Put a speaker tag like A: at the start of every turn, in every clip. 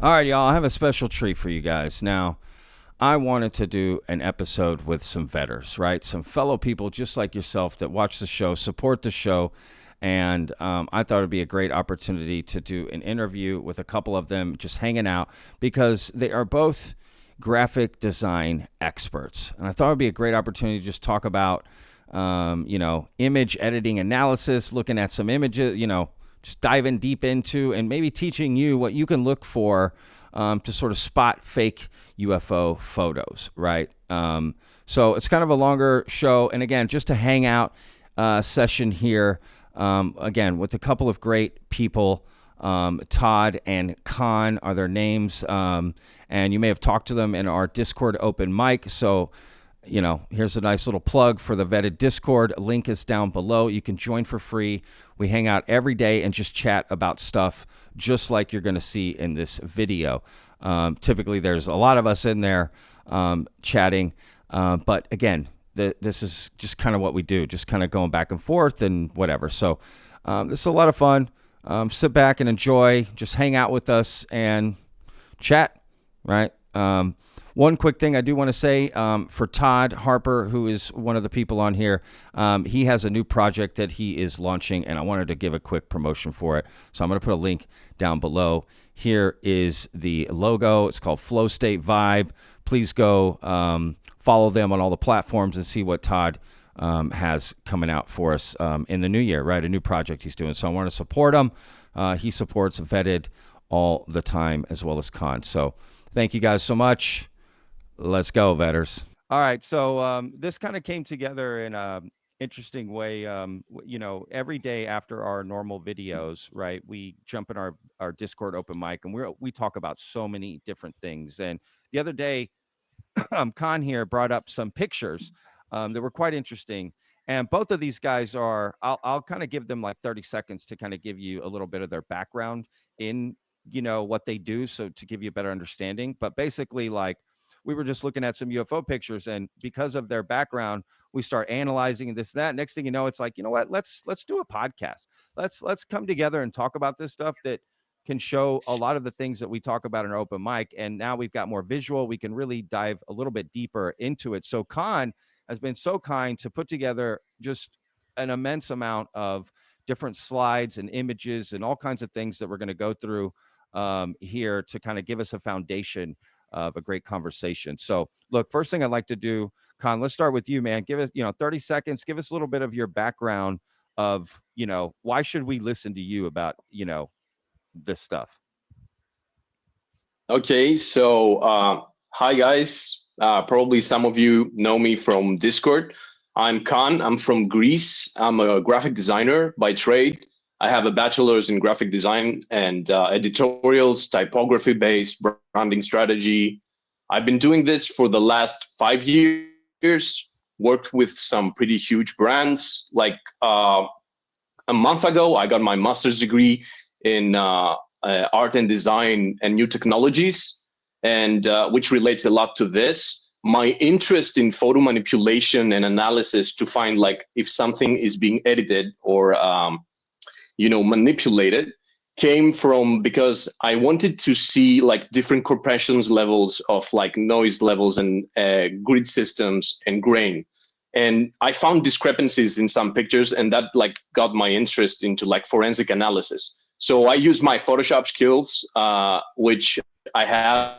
A: All right, y'all. I have a special treat for you guys. Now, I wanted to do an episode with some vetters, right? Some fellow people just like yourself that watch the show, support the show. And I thought it'd be a great opportunity to do an interview with a couple of them just hanging out because they are both graphic design experts. And I thought it'd be a great opportunity to just talk about, image editing analysis, looking at some images, just diving deep into and maybe teaching you what you can look for to sort of spot fake UFO photos, right? So it's kind of a longer show. And again, just a hangout session here, again, with a couple of great people. Todd and Khan are their names. And you may have talked to them in our Discord open mic. So, here's a nice little plug for the Vetted Discord. Link is down below. You can join for free. We hang out every day and just chat about stuff just like you're going to see in this video. Typically, there's a lot of us in there chatting. But again, this is just kind of what we do, just kind of going back and forth and whatever. So this is a lot of fun. Sit back and enjoy. Just hang out with us and chat, right? One quick thing I do want to say for Todd Harper, who is one of the people on here, he has a new project that he is launching, and I wanted to give a quick promotion for it. So I'm going to put a link down below. Here is the logo. It's called Flow State Vibe. Please go follow them on all the platforms and see what Todd has coming out for us in the new year, right? A new project he's doing. So I want to support him. He supports Vetted all the time, as well as Khan. So thank you guys so much. Let's go, vetters. All right. So this kind of came together in a interesting way. Every day after our normal videos, right, we jump in our Discord open mic and we talk about so many different things. And the other day, Khan here brought up some pictures that were quite interesting. And both of these guys I'll kind of give them like 30 seconds to kind of give you a little bit of their background in, what they do. So to give you a better understanding, but basically like we were just looking at some UFO pictures and because of their background, we start analyzing this, that. Next thing you know, it's like, you know what, let's do a podcast. Let's come together and talk about this stuff that can show a lot of the things that we talk about in our open mic. And now we've got more visual. We can really dive a little bit deeper into it. So Khan has been so kind to put together just an immense amount of different slides and images and all kinds of things that we're going to go through here to kind of give us a foundation of a great conversation. So look, first thing I'd like to do, Khan, let's start with you, man. Give us, 30 seconds. Give us a little bit of your background of, why should we listen to you about, this stuff?
B: Okay, so hi guys. Probably some of you know me from Discord. I'm Khan. I'm from Greece. I'm a graphic designer by trade. I have a bachelor's in graphic design and editorials, typography-based branding strategy. I've been doing this for the last 5 years. Worked with some pretty huge brands. Like a month ago, I got my master's degree in art and design and new technologies, and which relates a lot to this. My interest in photo manipulation and analysis to find like if something is being edited or manipulated came from because I wanted to see like different compressions levels of like noise levels and grid systems and grain. And I found discrepancies in some pictures, and that like got my interest into like forensic analysis. So I use my Photoshop skills, which I have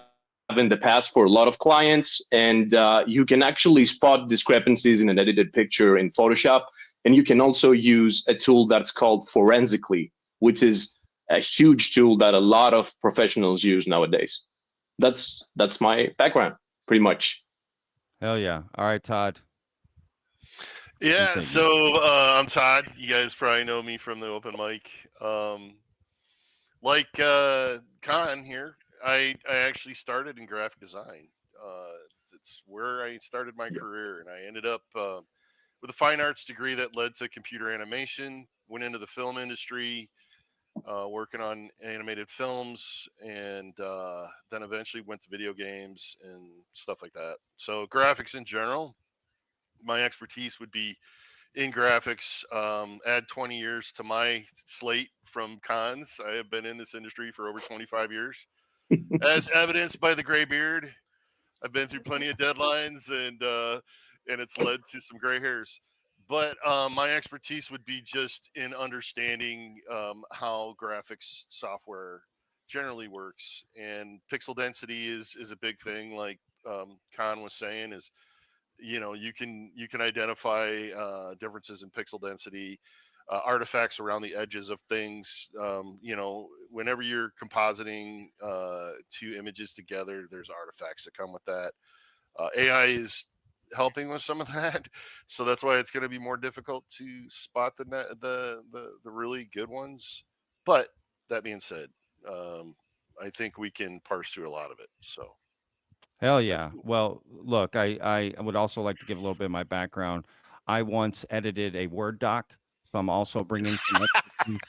B: in the past for a lot of clients, and you can actually spot discrepancies in an edited picture in Photoshop. And you can also use a tool that's called Forensically, which is a huge tool that a lot of professionals use nowadays. That's my background, pretty much.
A: Hell yeah. All right, Todd.
C: Yeah, so I'm Todd. You guys probably know me from the open mic. Like Khan here, I actually started in graphic design. It's where I started my career, and I ended up with a fine arts degree that led to computer animation. Went into the film industry, working on animated films, and then eventually went to video games and stuff like that. So graphics in general, my expertise would be in graphics. Add 20 years to my slate from Cons. I have been in this industry for over 25 years. as evidenced by the gray beard. I've been through plenty of deadlines, and it's led to some gray hairs. But my expertise would be just in understanding how graphics software generally works, and pixel density is a big thing. Like Khan was saying, is you can identify differences in pixel density, artifacts around the edges of things. Whenever you're compositing two images together, there's artifacts that come with that. AI is helping with some of that, so that's why it's going to be more difficult to spot the really good ones. But that being said, I think we can parse through a lot of it. So
A: Hell
C: that's
A: yeah.
C: cool.
A: Well, look, I would also like to give a little bit of my background. I once edited a Word doc, so I'm also bringing some expertise.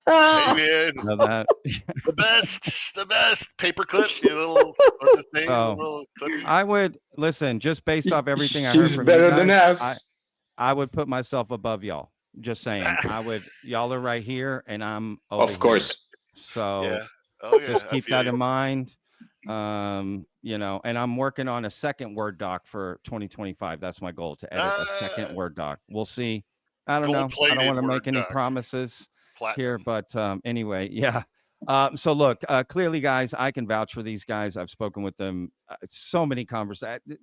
C: Hey man,
A: Know that.
C: the best paperclip. You little what's his name? The
A: So
C: little clippy.
A: I would listen, just based off everything I heard
B: She's
A: from you
B: better than
A: guys,
B: us.
A: I would put myself above y'all. Just saying. Y'all are right here and I'm over
B: Of
A: here.
B: course.
A: So
C: Yeah. Oh yeah.
A: just
C: I
A: keep
C: feel
A: that
C: you.
A: in mind. And I'm working on a second Word doc for 2025. That's my goal, to edit a second Word doc. We'll see. I don't know. I don't
C: Gold-plated
A: want to
C: Word
A: make any
C: doc.
A: promises here,
C: Platinum.
A: but anyway, yeah. So look, clearly, guys, I can vouch for these guys. I've spoken with them so many conversations,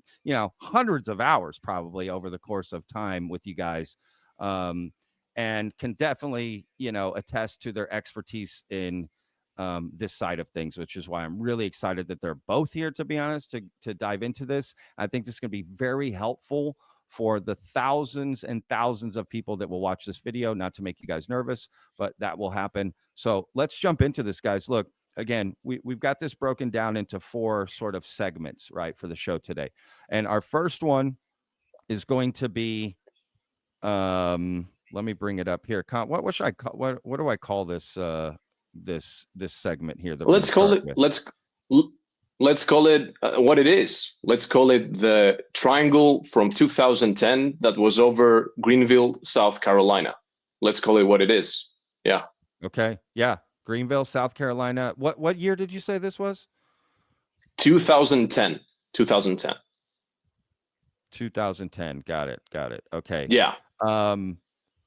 A: hundreds of hours probably over the course of time with you guys, and can definitely, attest to their expertise in this side of things, which is why I'm really excited that they're both here, to be honest, to dive into this. I think this is going to be very helpful for the thousands and thousands of people that will watch this video. Not to make you guys nervous, but that will happen. So let's jump into this, guys. Look, again, we've got this broken down into 4 sort of segments, right, for the show today. And our first one is going to be, let me bring it up here. What should I call, what do I call this, this segment here that we're
B: Let's
A: going to
B: call
A: start
B: it.
A: with?
B: Let's call it what it is. Let's call it the triangle from 2010 that was over Greenville, South Carolina. Let's call it what it is. Yeah.
A: Okay. Yeah. Greenville, South Carolina. What year did you say this was?
B: 2010. 2010.
A: 2010. Got it. Okay.
B: Yeah.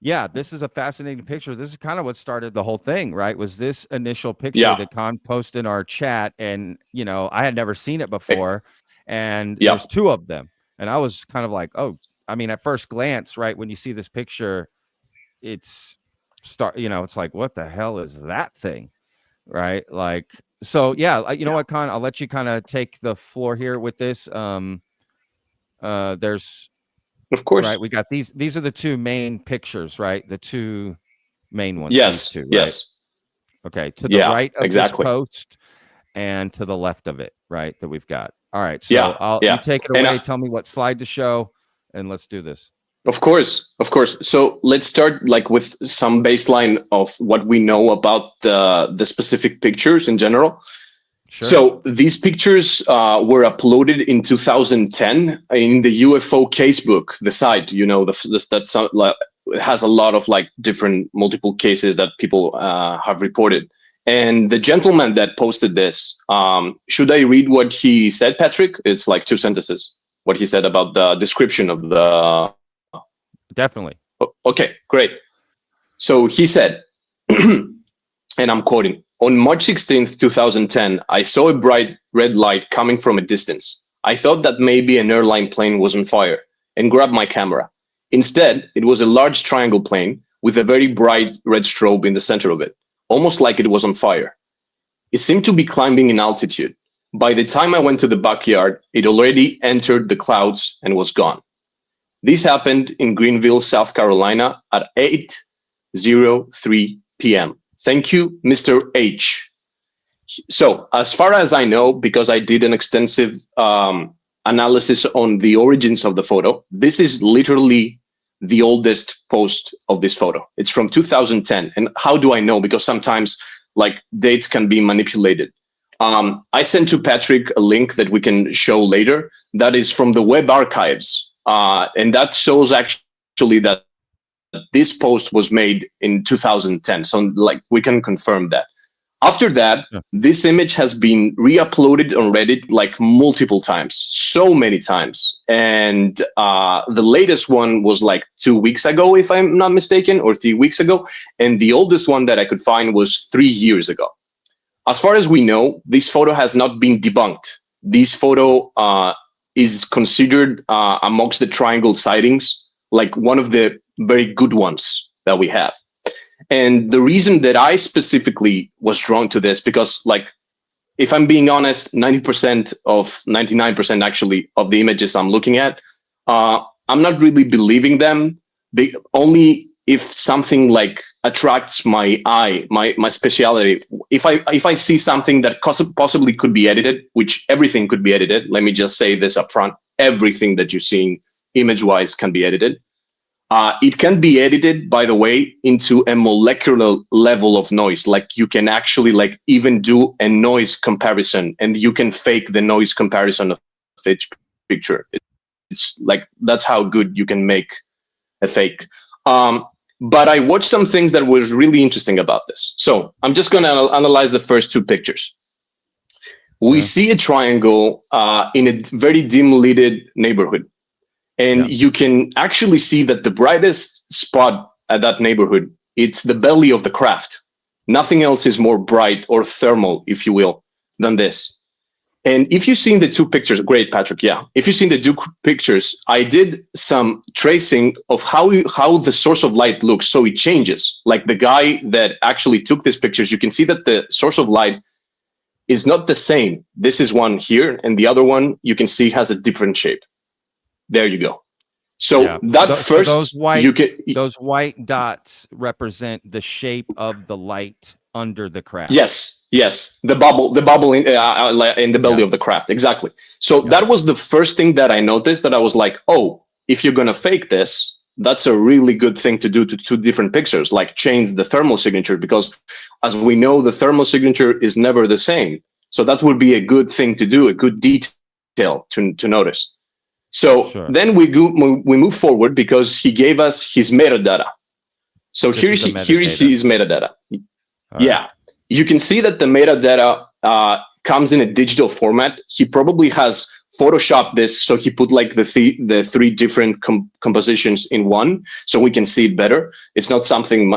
A: Yeah, this is a fascinating picture. This is kind of what started the whole thing, right? Was this initial picture
B: Yeah.
A: that Con posted in our chat, and I had never seen it before, and
B: Yeah.
A: there's 2 of them, and I was kind of like, oh, I mean, at first glance, right, when you see this picture, it's it's like, what the hell is that thing, right? Like, so yeah, you know what, Con, I'll let you kind of take the floor here with this. There's
B: Of course.
A: right, we got these are the 2 main pictures, right? The 2 main ones.
B: Yes.
A: These 2, right?
B: Yes.
A: Okay, to the right of
B: exactly.
A: this post and to the left of it, right, that we've got. All right, so you take it away. Tell me what slide to show, and let's do this.
B: Of course. So let's start like with some baseline of what we know about the specific pictures in general.
A: Sure.
B: So these pictures were uploaded in 2010 in the UFO casebook, the site, that has a lot of like different multiple cases that people have reported. And the gentleman that posted this, should I read what he said, Patrick? It's like 2 sentences, what he said about the description of the...
A: Definitely.
B: Okay, great. So he said, and I'm quoting, "On March 16th, 2010, I saw a bright red light coming from a distance. I thought that maybe an airline plane was on fire and grabbed my camera. Instead, it was a large triangle plane with a very bright red strobe in the center of it, almost like it was on fire. It seemed to be climbing in altitude. By the time I went to the backyard, it already entered the clouds and was gone. This happened in Greenville, South Carolina at 8:03 p.m. Thank you, Mr. H." So as far as I know, because I did an extensive analysis on the origins of the photo, this is literally the oldest post of this photo. It's from 2010. And how do I know? Because sometimes like dates can be manipulated. I sent to Patrick a link that we can show later that is from the web archives. And that shows actually that this post was made in 2010. So like we can confirm that. After that,
A: Yeah.
B: this image has been re-uploaded on Reddit like multiple times, so many times. And the latest one was like 2 weeks ago, if I'm not mistaken, or 3 weeks ago. And the oldest one that I could find was 3 years ago. As far as we know, this photo has not been debunked. This photo is considered amongst the triangle sightings like one of the very good ones that we have. And the reason that I specifically was drawn to this, because like, if I'm being honest, 90% of 99% actually of the images I'm looking at, I'm not really believing them. They only if something like attracts my eye, my speciality. If I see something that possibly could be edited, which everything could be edited. Let me just say this up front: everything that you're seeing image-wise can be edited. It can be edited, by the way, into a molecular level of noise. Like you can actually like even do a noise comparison, and you can fake the noise comparison of each picture. It's like that's how good you can make a fake. But I watched some things that was really interesting about this. So I'm just going to analyze the first two pictures. We see a triangle in a very dim lit neighborhood. And you can actually see that the brightest spot at that neighborhood, it's the belly of the craft. Nothing else is more bright or thermal, if you will, than this. And if you've seen the two pictures, great, Patrick, yeah. If you've seen the two pictures, I did some tracing of how the source of light looks, so it changes. Like the guy that actually took these pictures, you can see that the source of light is not the same. This is one here, and the other one you can see has a different shape. There you go. So those
A: white dots represent the shape of the light under the craft.
B: Yes, the bubble in the belly of the craft, exactly. So that was the first thing that I noticed. That I was like, oh, if you're gonna fake this, that's a really good thing to do to two different pictures, like change the thermal signature, because as we know, the thermal signature is never the same. So that would be a good thing to do, a good detail to notice. So then we move forward because he gave us his metadata. So here is his metadata. Yeah, you can see that the metadata comes in a digital format. He probably has photoshopped this, so he put like the three different compositions in one, so we can see it better. It's not something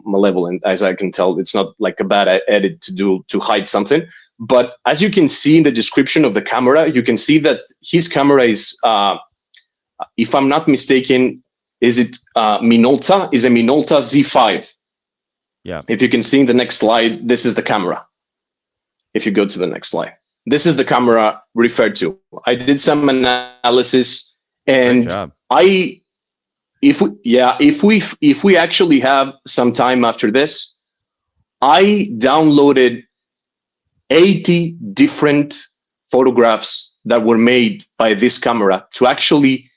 B: malevolent, as I can tell. It's not like a bad edit to hide something. But as you can see in the description of the camera, you can see that his camera is, if I'm not mistaken, is a Minolta Z5.
A: Yeah.
B: If you can see in the next slide, this is the camera. If you go to the next slide, this is the camera referred to. I did some analysis, and if we actually have some time after this, I downloaded 80 different photographs that were made by this camera to actually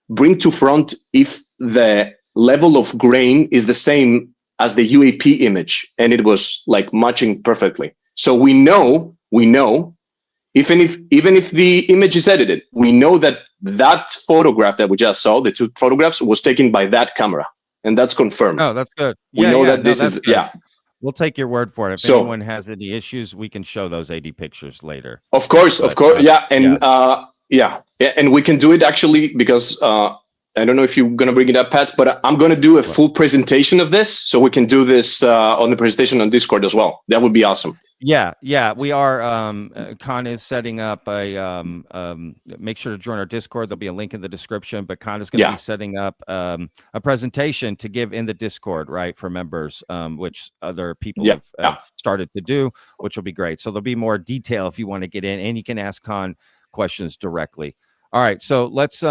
B: bring to front if the level of grain is the same as the UAP image, and it was like matching perfectly. So we know, even if the image is edited, we know that photograph that we just saw, the two photographs, was taken by that camera, and that's confirmed.
A: Oh, that's good.
B: We know that this is good.
A: We'll take your word for it. If anyone has any issues, we can show those 80 pictures later.
B: Of course, yeah, and we can do it actually because I don't know if you're going to bring it up, Pat, but I'm going to do a full presentation of this, so we can do this on the presentation on Discord as well. That would be awesome.
A: Yeah, we are. Khan is setting up a. Make sure to join our Discord. There'll be a link in the description. But Khan is going to be setting up a presentation to give in the Discord, right, for members, which other people have started to do, which will be great. So there'll be more detail if you want to get in, and you can ask Khan questions directly. All right, so let's.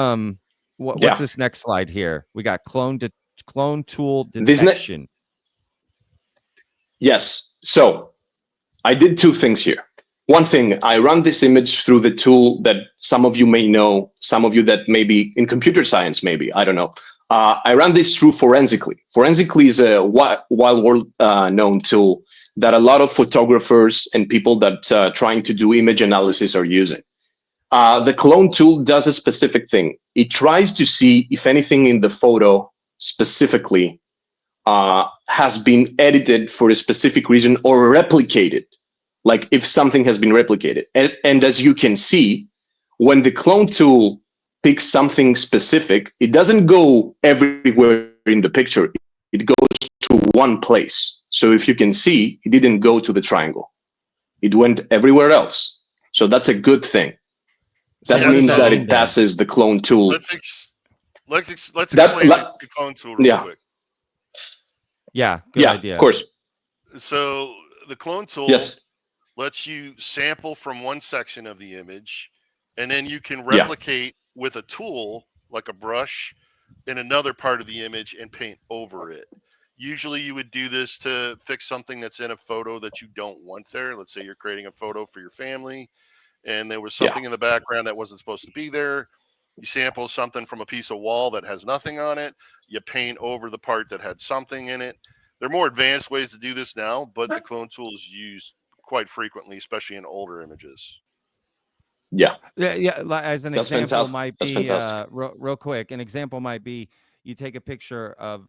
A: What's this next slide here? We got clone tool detection.
B: Yes. So I did two things here. One thing, I run this image through the tool that some of you may know, some of you that maybe in computer science, maybe, I don't know. I ran this through Forensically. Forensically is a wild world known tool that a lot of photographers and people that trying to do image analysis are using. The clone tool does a specific thing. It tries to see if anything in the photo specifically has been edited for a specific reason or replicated, like if something has been replicated. And as you can see, when the clone tool picks something specific, it doesn't go everywhere in the picture. It goes to one place. So if you can see, it didn't go to the triangle. It went everywhere else. So that's a good thing. That means that it passes the clone tool.
C: Let's explain the clone tool real quick.
A: Yeah, good idea.
B: Of course.
C: So the clone tool lets you sample from one section of the image, and then you can replicate with a tool like a brush in another part of the image and paint over it. Usually you would do this to fix something that's in a photo that you don't want there. Let's say you're creating a photo for your family and there was something in the background that wasn't supposed to be there. You sample something from a piece of wall that has nothing on it. You paint over the part that had something in it. There are more advanced ways to do this now, but the clone tool is used quite frequently, especially in older images.
B: Yeah.
A: As an example might be
B: real
A: quick. An example might be you take a picture of,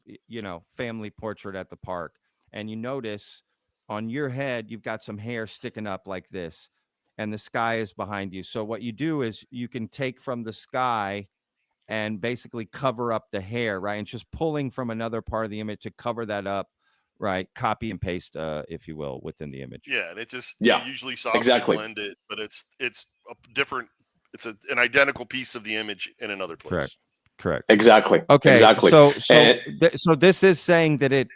A: family portrait at the park, and you notice on your head you've got some hair sticking up like this, and the sky is behind you. So what you do is you can take from the sky and basically cover up the hair, right? And just pulling from another part of the image to cover that up, right? Copy and paste, if you will, within the image.
C: Yeah, and it just you usually softly blend it, but it's a different. It's an identical piece of the image in another place.
A: Correct.
B: Exactly.
A: Okay.
B: Exactly.
A: So this is saying that it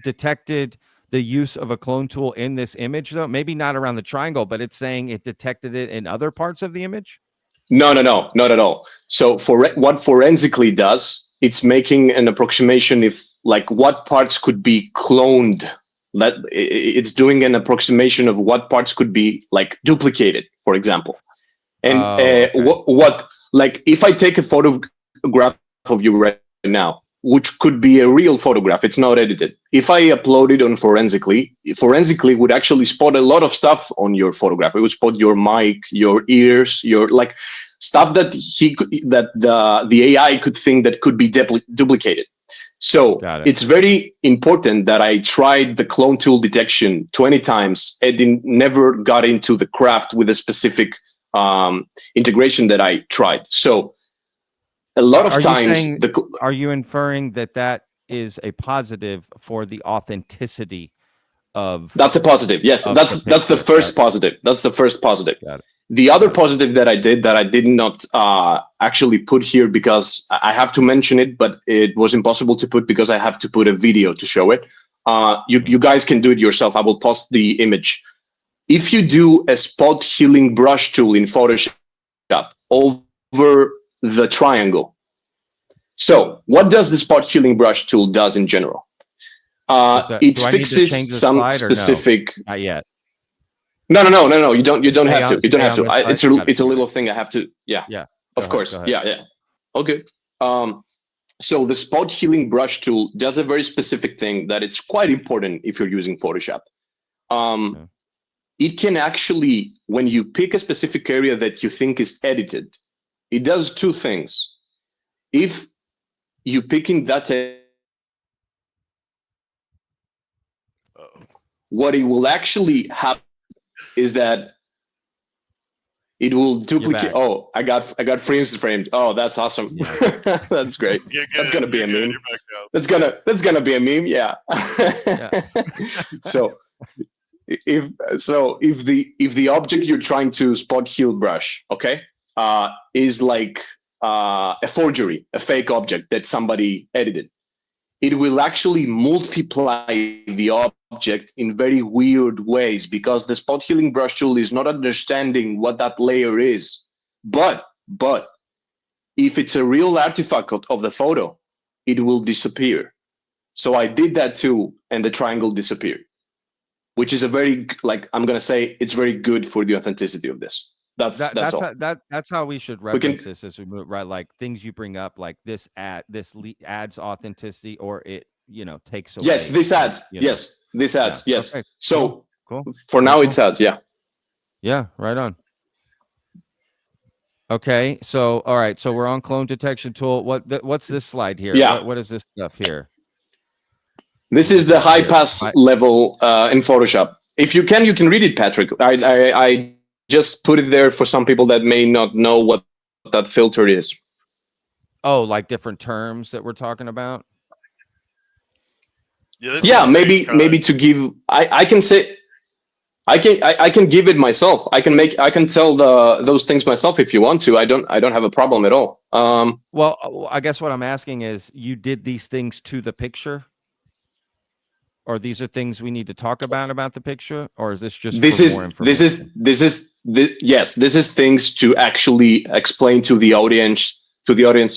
A: detected the use of a clone tool in this image, though. Maybe not around the triangle, but it's saying it detected it in other parts of the image.
B: No, not at all. So what forensically does, it's making an approximation if like what parts could be cloned. It's doing an approximation of what parts could be like duplicated, for example. And what like if I take a photograph of you right now, which could be a real photograph, it's not edited. If I upload it on forensically would actually spot a lot of stuff on your photograph. It would spot your mic, your ears, your like stuff that the AI could think that could be duplicated. So it's very important that I tried the clone tool detection 20 times and never got into the craft with a specific integration that I tried. So a lot of times,
A: are you inferring that is a positive for the authenticity of?
B: That's a positive. Yes, that's the first positive. That's the first positive. The other positive that I did not actually put here because I have to mention it, but it was impossible to put because I have to put a video to show it. You guys can do it yourself. I will post the image. If you do a spot healing brush tool in Photoshop over the triangle. So what does the spot healing brush tool does in general? It fixes some specific.
A: Not yet.
B: No. You don't have to. You don't have to. It's a little thing I have to. Yeah. Of course. Yeah. Okay. So the spot healing brush tool does a very specific thing that it's quite important if you're using Photoshop. It can actually, when you pick a specific area that you think is edited, it does two things. If you picking that, what it will actually happen is that it will duplicate. Oh, I got framed. Oh, that's awesome. Yeah. That's great. That's gonna be a meme. That's gonna be a meme. Yeah. So if the object you're trying to spot heal brush, okay, is like a forgery, a fake object that somebody edited, it will actually multiply the object in very weird ways because the spot healing brush tool is not understanding what that layer is. But if it's a real artifact of the photo, it will disappear. So I did that too, and the triangle disappeared, which is a very, like, I'm going to say it's very good for the authenticity of this. That's all.
A: That's how we should reference this as we move, right? Like things you bring up, like this adds authenticity, or it takes away.
B: Yes, this adds. Yes, this adds. Yeah. Yes. Okay. So
A: cool.
B: For now, it adds. Yeah.
A: Yeah. Right on. Okay. So all right. So we're on clone detection tool. What's this slide here?
B: Yeah.
A: What is this stuff here?
B: This
A: What
B: is
A: we
B: the
A: got
B: high
A: here?
B: pass level in Photoshop. If you can read it, Patrick. I just put it there for some people that may not know what that filter is.
A: Oh, like different terms that we're talking about.
C: Yeah, this
B: Yeah,
C: is great,
B: maybe to give. I can say I can give it myself. I can tell those things myself if you want to. I don't have a problem at all.
A: Well, I guess what I'm asking is, you did these things to the picture, or these are things we need to talk about the picture, or is this just for more information?
B: Yes, this is things to actually explain to the audience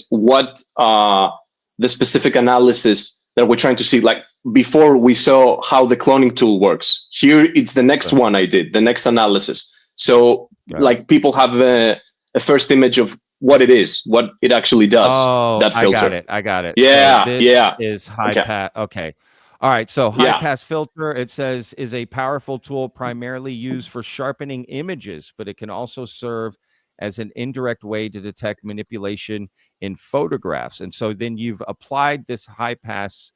B: what the specific analysis that we're trying to see. Like before, we saw how the cloning tool works. Here, it's the next one I did, the next analysis. So, like, people have a first image of what it is, what it actually does.
A: Oh,
B: that filter.
A: I got it.
B: Yeah,
A: So this
B: yeah.
A: is high pass. Okay. All right. So high pass filter, it says, is a powerful tool primarily used for sharpening images, but it can also serve as an indirect way to detect manipulation in photographs. And so then you've applied this high pass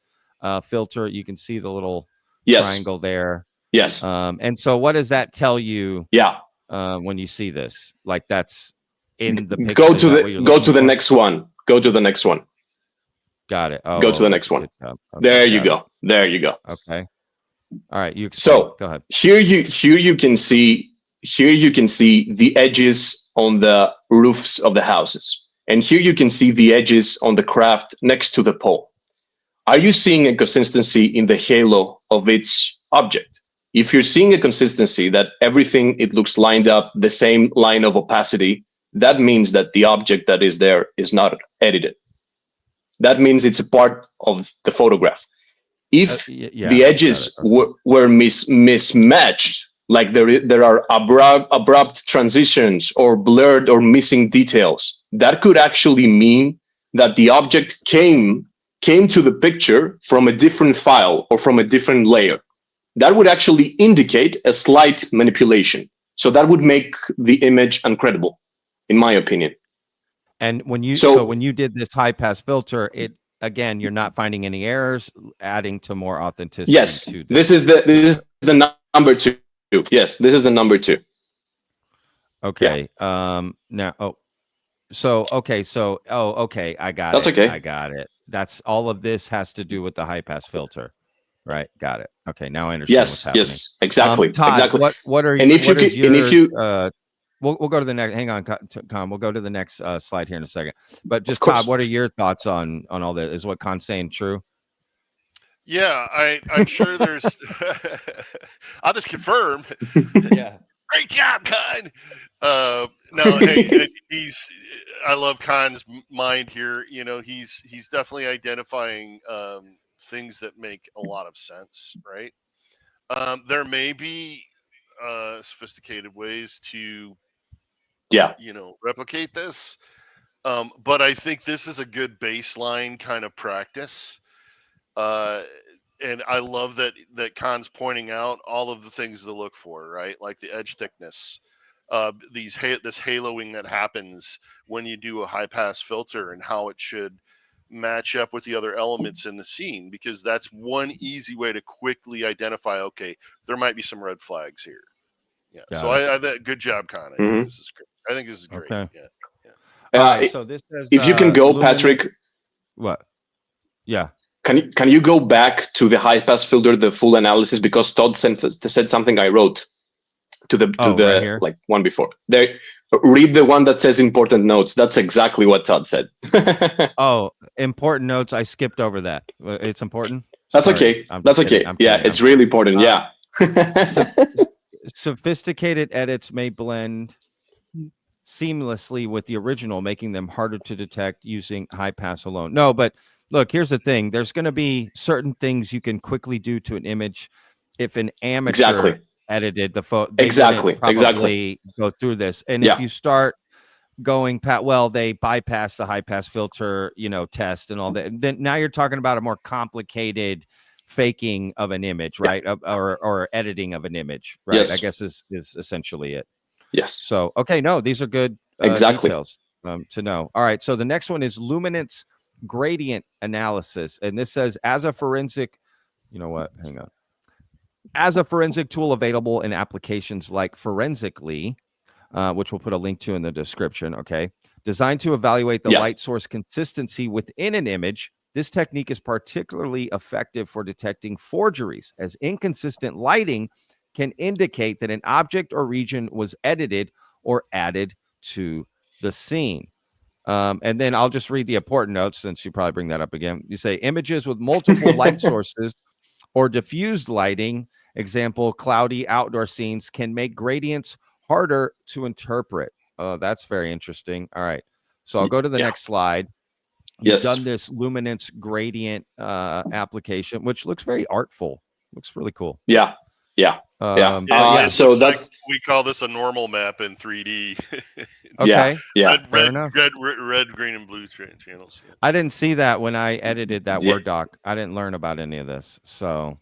A: filter. You can see the little triangle there.
B: Yes.
A: And so what does that tell you?
B: Yeah.
A: When you see this, like, that's in the picture.
B: Go to the next one. Go to the next one.
A: Got it. Oh,
B: go to the next one.
A: Okay,
B: there you go. There you go.
A: Okay. All right. You explain.
B: So
A: go ahead.
B: Here you can see the edges on the roofs of the houses, and here you can see the edges on the craft next to the pole. Are you seeing a consistency in the halo of its object? If you're seeing a consistency that everything, it looks lined up, the same line of opacity, that means that the object that is there is not edited. That means it's a part of the photograph. If the edges were mismatched, like there are abrupt transitions or blurred or missing details, that could actually mean that the object came to the picture from a different file or from a different layer. That would actually indicate a slight manipulation. So that would make the image uncredible, in my opinion.
A: And when you did this high pass filter, again, you're not finding any errors, adding to more authenticity.
B: Yes, this is the number 2. Yes, this is the number 2.
A: Okay. Yeah. Now, okay. I got
B: That's
A: it.
B: okay.
A: I got it. That's all of this has to do with the high pass filter, right? Got it. Okay, now I understand what's happening.
B: Yes, exactly.
A: Todd,
B: exactly.
A: What are
B: and if
A: what
B: you
A: is your,
B: and if you
A: we'll go to the next. Hang on, Con. We'll go to the next slide here in a second. But just Todd, what are your thoughts on all that? Is what Con's saying true?
C: Yeah, I'm sure there's. I'll just confirm.
A: Yeah.
C: Great job, Con. No, hey, I love Con's mind here. You know, he's definitely identifying things that make a lot of sense, right? There may be sophisticated ways to, replicate this, but I think this is a good baseline kind of practice. And I love that Con's pointing out all of the things to look for, right? Like the edge thickness, this haloing that happens when you do a high pass filter, and how it should match up with the other elements in the scene, because that's one easy way to quickly identify, okay, there might be some red flags here. Yeah. So I good job, Con. I think this is great. I think this is great.
A: Okay.
C: Yeah.
A: All right. So this says,
B: if you can go, Patrick.
A: What? Yeah.
B: Can you go back to the high pass filter, the full analysis, because Todd said something I wrote to the
A: right
B: like one before. There, read the one that says important notes. That's exactly what Todd said.
A: Oh, important notes. I skipped over that. It's important.
B: That's okay. That's okay. Yeah, it's really important. Yeah.
A: Sophisticated edits may blend seamlessly with the original, making them harder to detect using high pass alone. No, but look, here's the thing. There's going to be certain things you can quickly do to an image. If an amateur edited the photo, they wouldn't probably go through this. And if you start going they bypass the high pass filter, test and all that, then now you're talking about a more complicated faking of an image, right? Or editing of an image, right?
B: Yes.
A: I guess is essentially it.
B: Yes.
A: So, okay, no, these are good details to know. All right, so the next one is Luminance gradient analysis, and this says, as a forensic You know what? Hang on. As a forensic tool available in applications like Forensically, which we'll put a link to in the description, okay? Designed to evaluate the light source consistency within an image, this technique is particularly effective for detecting forgeries, as inconsistent lighting can indicate that an object or region was edited or added to the scene. And then I'll just read the important notes since you probably bring that up again. You say images with multiple light sources or diffused lighting, example, cloudy outdoor scenes, can make gradients harder to interpret. Oh, that's very interesting. All right. So I'll go to the next slide. You've done this Luminance gradient application, which looks very artful. Looks really cool.
B: Yeah. So
C: that's like, we call this a normal map in 3D.
A: Okay.
C: Red, green, and blue channels. Yeah.
A: I didn't see that when I edited that Word doc. I didn't learn about any of this. So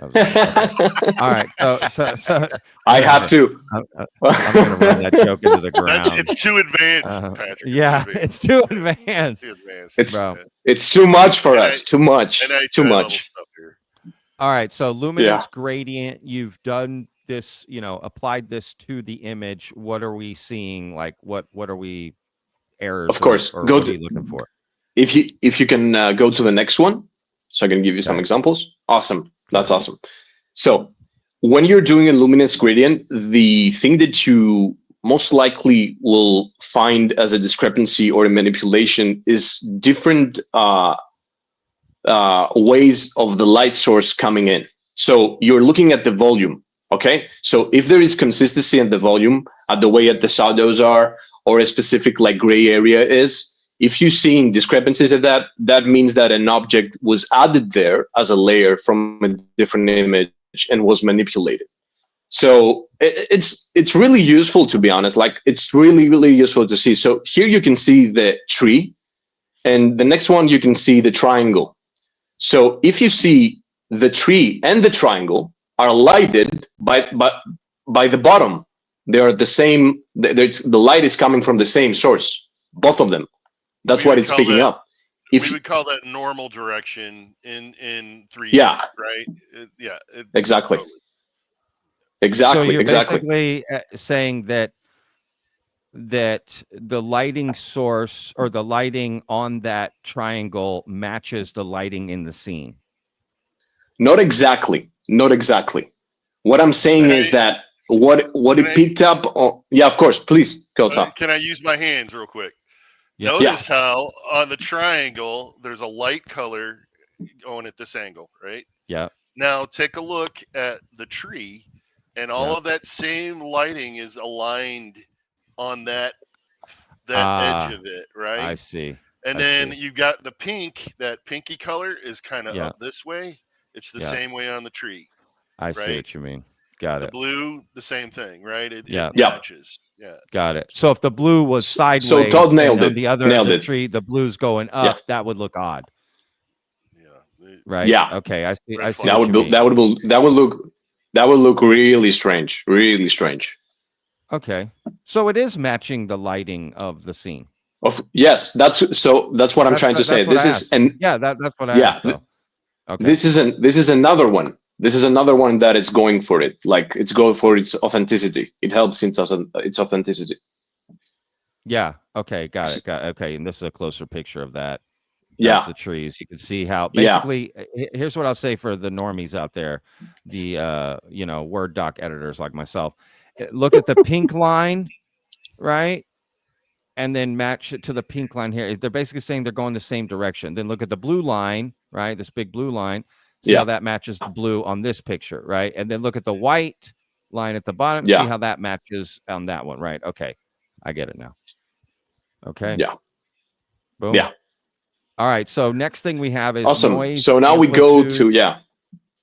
A: all right. So
B: I have to.
A: I'm going to run that joke into the ground.
C: It's too advanced, Patrick.
A: It's too advanced.
B: It's too much for us. Too much. Too much.
A: All right. So Luminance gradient, you've done this, applied this to the image. What are we seeing? Like what are we errors?
B: Of course.
A: Or what are you looking for?
B: If you can go to the next one, so I can give you some examples. Awesome. That's awesome. So when you're doing a luminance gradient, the thing that you most likely will find as a discrepancy or a manipulation is different ways of the light source coming in. So you're looking at the volume, okay? So if there is consistency in the volume, at the way that the shadows are, or a specific like gray area is, if you're seeing discrepancies of that, that means that an object was added there as a layer from a different image and was manipulated. So it's really useful, to be honest. Like it's really, really useful to see. So here you can see the tree, and the next one you can see the triangle. So if you see the tree and the triangle are lighted by the bottom, they are the same. The light is coming from the same source, both of them. That's what it's picking up.
C: We would call that normal direction in 3D.
B: Yeah.
C: Right.
B: Exactly.
C: Totally.
B: Exactly.
A: So you're
B: exactly.
A: basically saying that the lighting source or the lighting on that triangle matches the lighting in the scene.
B: Not exactly. Not exactly. What I'm saying is that what it picked up on. Yeah, of course. Please go, Todd.
C: Can I use my hands real quick?
A: Yes.
C: Notice how on the triangle there's a light color going at this angle, right?
A: Yeah.
C: Now take a look at the tree, and all of that same lighting is aligned on that edge of it, right?
A: I see.
C: And then you've got the pink. That pinky color is kind of up this way. It's the same way on the tree.
A: I see what you mean. Got
C: the
A: it.
C: Blue, the same thing, right? It matches. Yeah.
A: Got it. So if the blue was sideways,
B: so Todd nailed it.
A: On the other tree, the blue's going up. That would look odd.
C: Yeah.
A: Right.
B: Yeah.
A: Okay. I see.
B: That would look really strange. Really strange.
A: Okay. So it is matching the lighting of the scene.
B: Yes. That's what I'm trying to say. This is
A: that's what I asked. Okay.
B: This is another one. This is another one that is going for it. Like it's going for its authenticity. It helps its authenticity.
A: Yeah. Okay. Got it. Okay. And this is a closer picture of that.
B: That's
A: the trees. You can see how basically. Here's what I'll say for the normies out there, the Word doc editors like myself. Look at the pink line, right? And then match it to the pink line here. They're basically saying they're going the same direction. Then look at the blue line, right? This big blue line. See how that matches the blue on this picture, right? And then look at the white line at the bottom. See how that matches on that one, right? Okay. I get it now. Okay.
B: Yeah.
A: Boom.
B: Yeah.
A: All right. So next thing we have is
B: awesome.
A: Noise.
B: So now we go to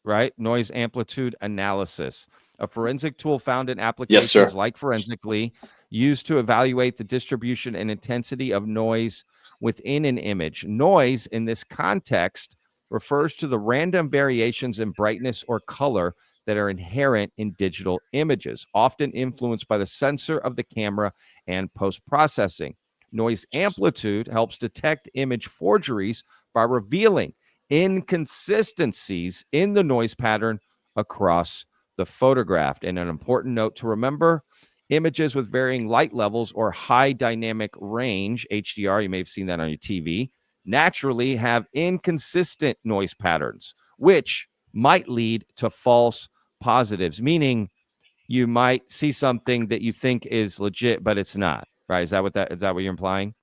A: right? Noise amplitude analysis, a forensic tool found in applications like Forensically, used to evaluate the distribution and intensity of noise within an image. Noise in this context refers to the random variations in brightness or color that are inherent in digital images, often influenced by the sensor of the camera and post-processing. Noise amplitude helps detect image forgeries by revealing inconsistencies in the noise pattern across the photograph. And an important note to remember, images with varying light levels or high dynamic range, HDR, you may have seen that on your TV, naturally have inconsistent noise patterns, which might lead to false positives, meaning you might see something that you think is legit, but it's not, right? Is that what you're implying?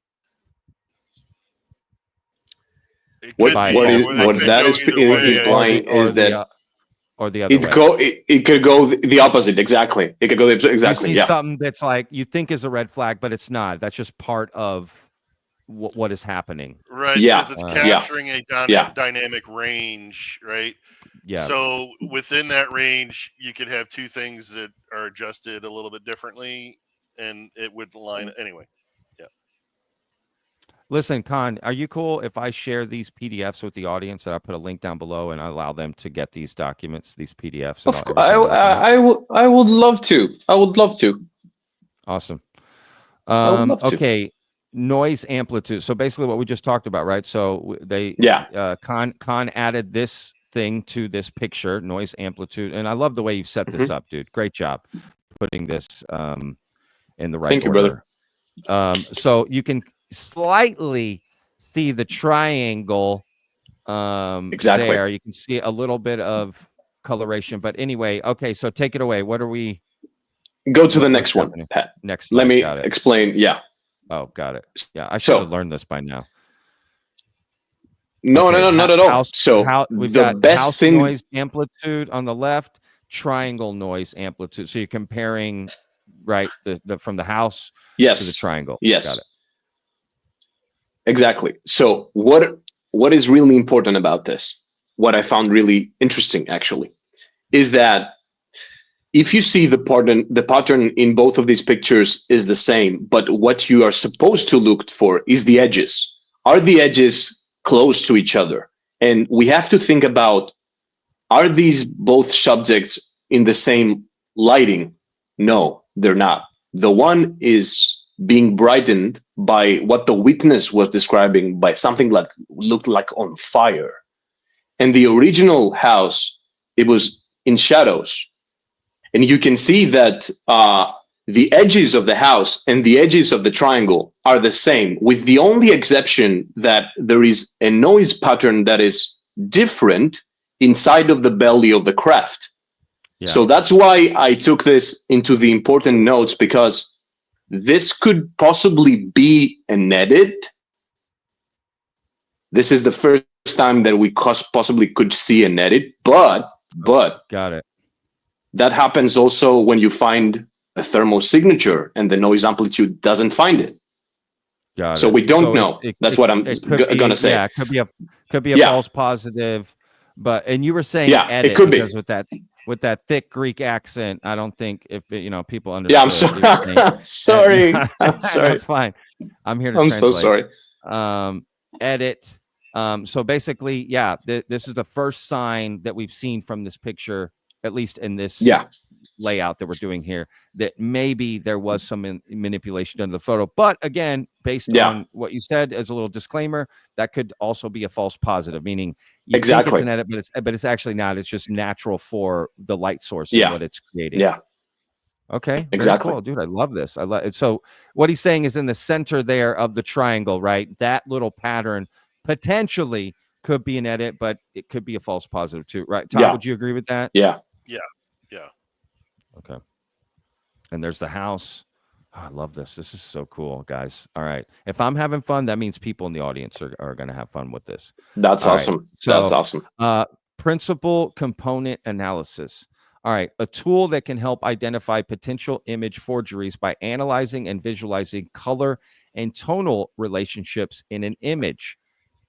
C: It could be.
B: What
C: It could
B: that
C: go
B: is
C: either way.
B: implying is that
A: or the other way.
B: It could go the opposite. Exactly. It could go exactly.
A: You see
B: Yeah.
A: something that's like you think is a red flag, but it's not. That's just part of what is happening.
C: Right.
B: Yeah.
C: Because it's capturing a dynamic range, right?
A: Yeah.
C: So within that range, you could have two things that are adjusted a little bit differently, and it would line anyway. Yeah.
A: Listen, Con, are you cool if I share these PDFs with the audience and I put a link down below and I allow them to get these documents, these PDFs? And
B: I would love to. I would love to.
A: Awesome.
B: I would love to.
A: Okay. Noise amplitude. So basically what we just talked about, right? So Con added this thing to this picture, noise amplitude. And I love the way you've set this up, dude. Great job putting this in the right
B: Thank you,
A: order.
B: brother.
A: So you can slightly see the triangle
B: exactly
A: there. You can see a little bit of coloration, but anyway, okay, so take it away. What are we
B: go to the next one, Pat?
A: Next slide.
B: Let me explain. Yeah.
A: Oh, got it. Yeah, I should have learned this by now.
B: No, not at all.
A: We've got house noise amplitude on the left, triangle noise amplitude. So you're comparing, right, the from the house to the triangle.
B: Yes.
A: Got it.
B: Exactly. So what is really important about this, what I found really interesting actually, is that if you see the pattern in both of these pictures is the same, but what you are supposed to look for is the edges. Are the edges close to each other? And we have to think about, are these both subjects in the same lighting? No, they're not. The one is being brightened by what the witness was describing by something that looked like on fire. And the original house, it was in shadows. And you can see that the edges of the house and the edges of the triangle are the same, with the only exception that there is a noise pattern that is different inside of the belly of the craft. Yeah. So that's why I took this into the important notes, because this could possibly be an edit. This is the first time that we possibly could see an edit, but
A: got it.
B: That happens also when you find a thermal signature and the noise amplitude doesn't find it.
A: Got
B: so
A: it.
B: We don't know. That's what I'm gonna say.
A: Yeah, it could be a false positive, and you were saying edit,
B: it could
A: because
B: be.
A: with that thick Greek accent, I don't think people understand.
B: Yeah, I'm sorry. I'm sorry.
A: That's fine. I'm here to translate.
B: I'm so sorry.
A: Edit. So basically, this is the first sign that we've seen from this picture, at least in this layout that we're doing here, that maybe there was some manipulation done to the photo. But again, based on what you said as a little disclaimer, that could also be a false positive, meaning you think it's an edit, but it's actually not. It's just natural for the light source and what it's creating.
B: Yeah.
A: Okay.
B: Exactly.
A: Cool. Dude, I love this. I love it. So what he's saying is in the center there of the triangle, right? That little pattern potentially could be an edit, but it could be a false positive too, right? Todd, would you agree with that?
B: Yeah.
A: Okay. And there's the house. Oh, I love this. This is so cool, guys. All right. If I'm having fun, that means people in the audience are going to have fun with this.
B: That's awesome. Right. So, that's awesome.
A: Principal component analysis. All right. A tool that can help identify potential image forgeries by analyzing and visualizing color and tonal relationships in an image.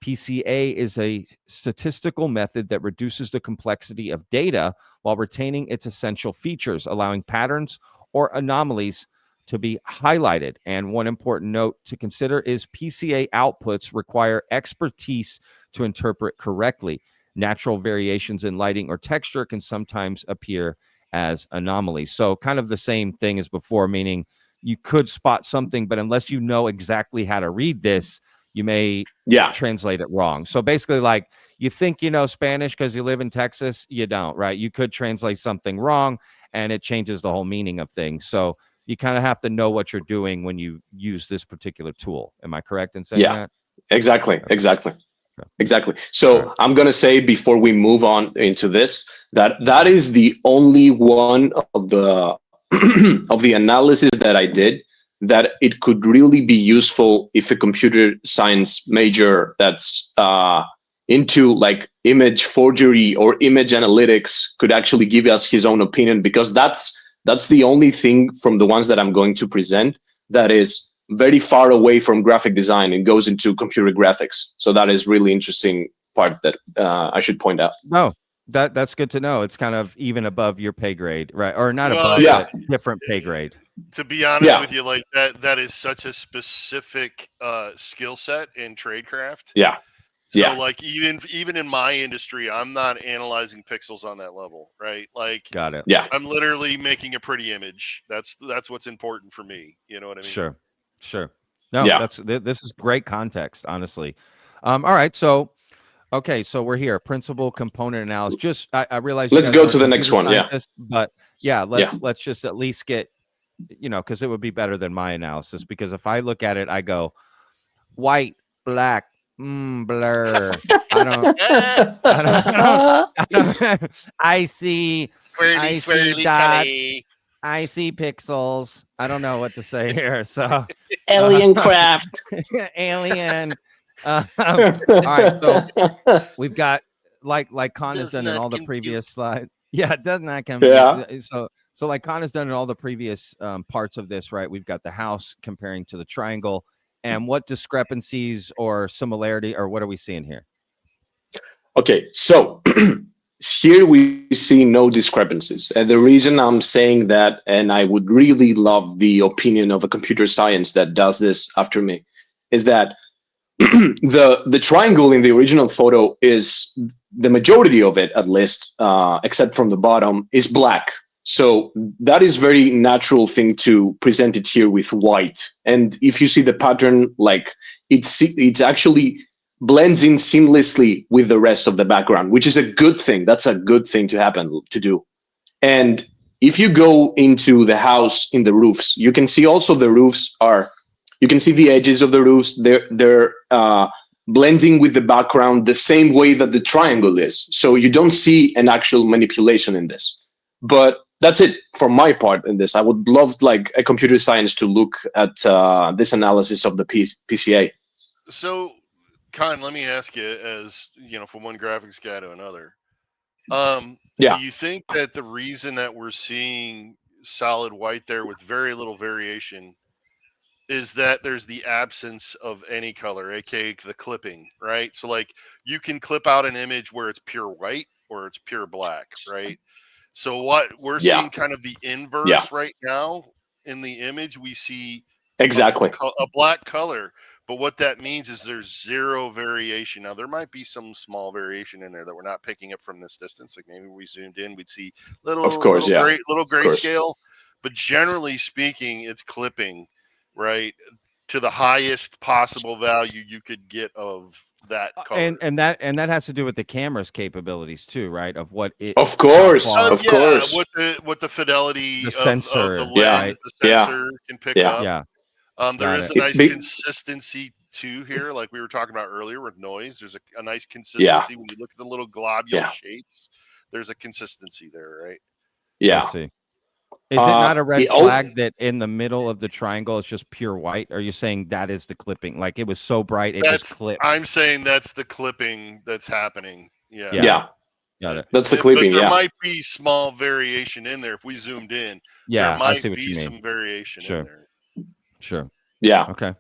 A: PCA is a statistical method that reduces the complexity of data while retaining its essential features, allowing patterns or anomalies to be highlighted. And one important note to consider is PCA outputs require expertise to interpret correctly. Natural variations in lighting or texture can sometimes appear as anomalies. So kind of the same thing as before, meaning you could spot something, but unless you know exactly how to read this, you may translate it wrong. So basically, like, you think you know Spanish because you live in Texas, you don't, right? You could translate something wrong and it changes the whole meaning of things. So you kind of have to know what you're doing when you use this particular tool. Am I correct in saying that?
B: Exactly.
A: Okay.
B: Exactly.
A: Okay.
B: Exactly. So
A: Right.
B: I'm going to say before we move on into this, that is the only one of the of the analysis that I did that it could really be useful if a computer science major that's into like image forgery or image analytics could actually give us his own opinion, because that's the only thing from the ones that I'm going to present that is very far away from graphic design and goes into computer graphics. So that is really interesting part that I should point out.
A: No, that's good to know. It's kind of even above your pay grade, right? Or not
C: Well,
A: above,
B: Yeah.
A: but different pay grade.
C: To be honest
B: Yeah.
C: with you, like that is such a specific skill set in tradecraft.
B: Yeah.
C: So
B: Yeah.
C: like even in my industry, I'm not analyzing pixels on that level, right? Like
A: Got it.
B: Yeah.
C: I'm literally making a pretty image. That's what's important for me. You know what I mean?
A: Sure. Sure. No,
B: Yeah.
A: this is great context, honestly. All right. So, okay. So we're here. Principal component analysis. Just, I realize you
B: Let's
A: guys
B: go
A: aren't
B: to the next
A: computer
B: one. Yeah.
A: scientists, but yeah,
B: Yeah.
A: let's just at least get, because it would be better than my analysis, because if I look at it, I go white, black, blur. I don't, I don't, I don't, I see,
C: Swirly,
A: I see
C: swirly,
A: dots.
C: colly.
A: I see pixels. I don't know what to say here. So,
B: Alien craft.
A: alien. All right. So we've got like Con has
C: Does
A: done in
C: not
A: all the
C: compute.
A: previous slides. Yeah, it does not compute.
B: Yeah.
A: So like Con has done in all the previous parts of this, right? We've got the house comparing to the triangle, and what discrepancies or similarity, or what are we seeing here?
B: Okay. So here we see no discrepancies. And the reason I'm saying that, and I would really love the opinion of a computer science that does this after me, is that the triangle in the original photo is, the majority of it, at least, except from the bottom, is black. So that is very natural thing to present it here with white. And if you see the pattern, like it's actually blends in seamlessly with the rest of the background, which is a good thing. That's a good thing to do. And if you go into the house in the roofs, you can see also the roofs are, you can see the edges of the roofs. They're blending with the background the same way that the triangle is. So you don't see an actual manipulation in this. But that's it for my part in this. I would love like a computer science to look at this analysis of the PCA.
C: So, Con, let me ask you, as you know, from one graphics guy to another, do
B: Yeah.
C: you think that the reason that we're seeing solid white there with very little variation is that there's the absence of any color, aka the clipping, right? So, like, you can clip out an image where it's pure white or it's pure black, right? So, what we're
B: Yeah.
C: seeing kind of the
B: Yeah.
C: inverse right now in the image, we see
B: Exactly.
C: a black color, but what that means is there's zero variation. Now there might be some small variation in there that we're not picking up from this distance. Like maybe we zoomed in, we'd see
B: Of course. Yeah.
C: little
B: Of course.
C: grayscale, but generally speaking, it's clipping, right, to the highest possible value you could get of that color.
A: And that has to do with the camera's capabilities too, right? Of what it,
B: Of
A: how
B: course.
A: far
B: Of
C: Yeah,
B: course.
C: what the fidelity
A: the
C: of the
A: sensor,
B: Yeah.
A: right?
C: lens, the
B: Yeah.
C: sensor can pick
B: Yeah.
C: up.
A: Yeah,
C: There
A: got
C: is
A: it.
C: a
B: It
C: nice
B: be,
C: consistency too here, like we were talking about earlier with noise. There's a nice
B: yeah.
C: consistency when you look at the little globule
B: Yeah.
C: shapes. There's a consistency there, right?
A: I
B: Yeah.
A: see. Is it not a red
B: It, oh,
A: flag that in the middle of the triangle it's just pure white? Are you saying that is the clipping? Like it was so bright it just clipped?
C: I'm saying that's the clipping that's happening. Yeah.
B: yeah.
A: Got it.
B: That's the
C: But
B: clipping.
C: there
B: Yeah.
C: might be small variation in there. If we zoomed in, there
A: Yeah, I
C: might
A: see what you
C: be
A: mean.
C: some variation in
A: Sure,
C: there.
A: sure.
B: Yeah.
A: Okay.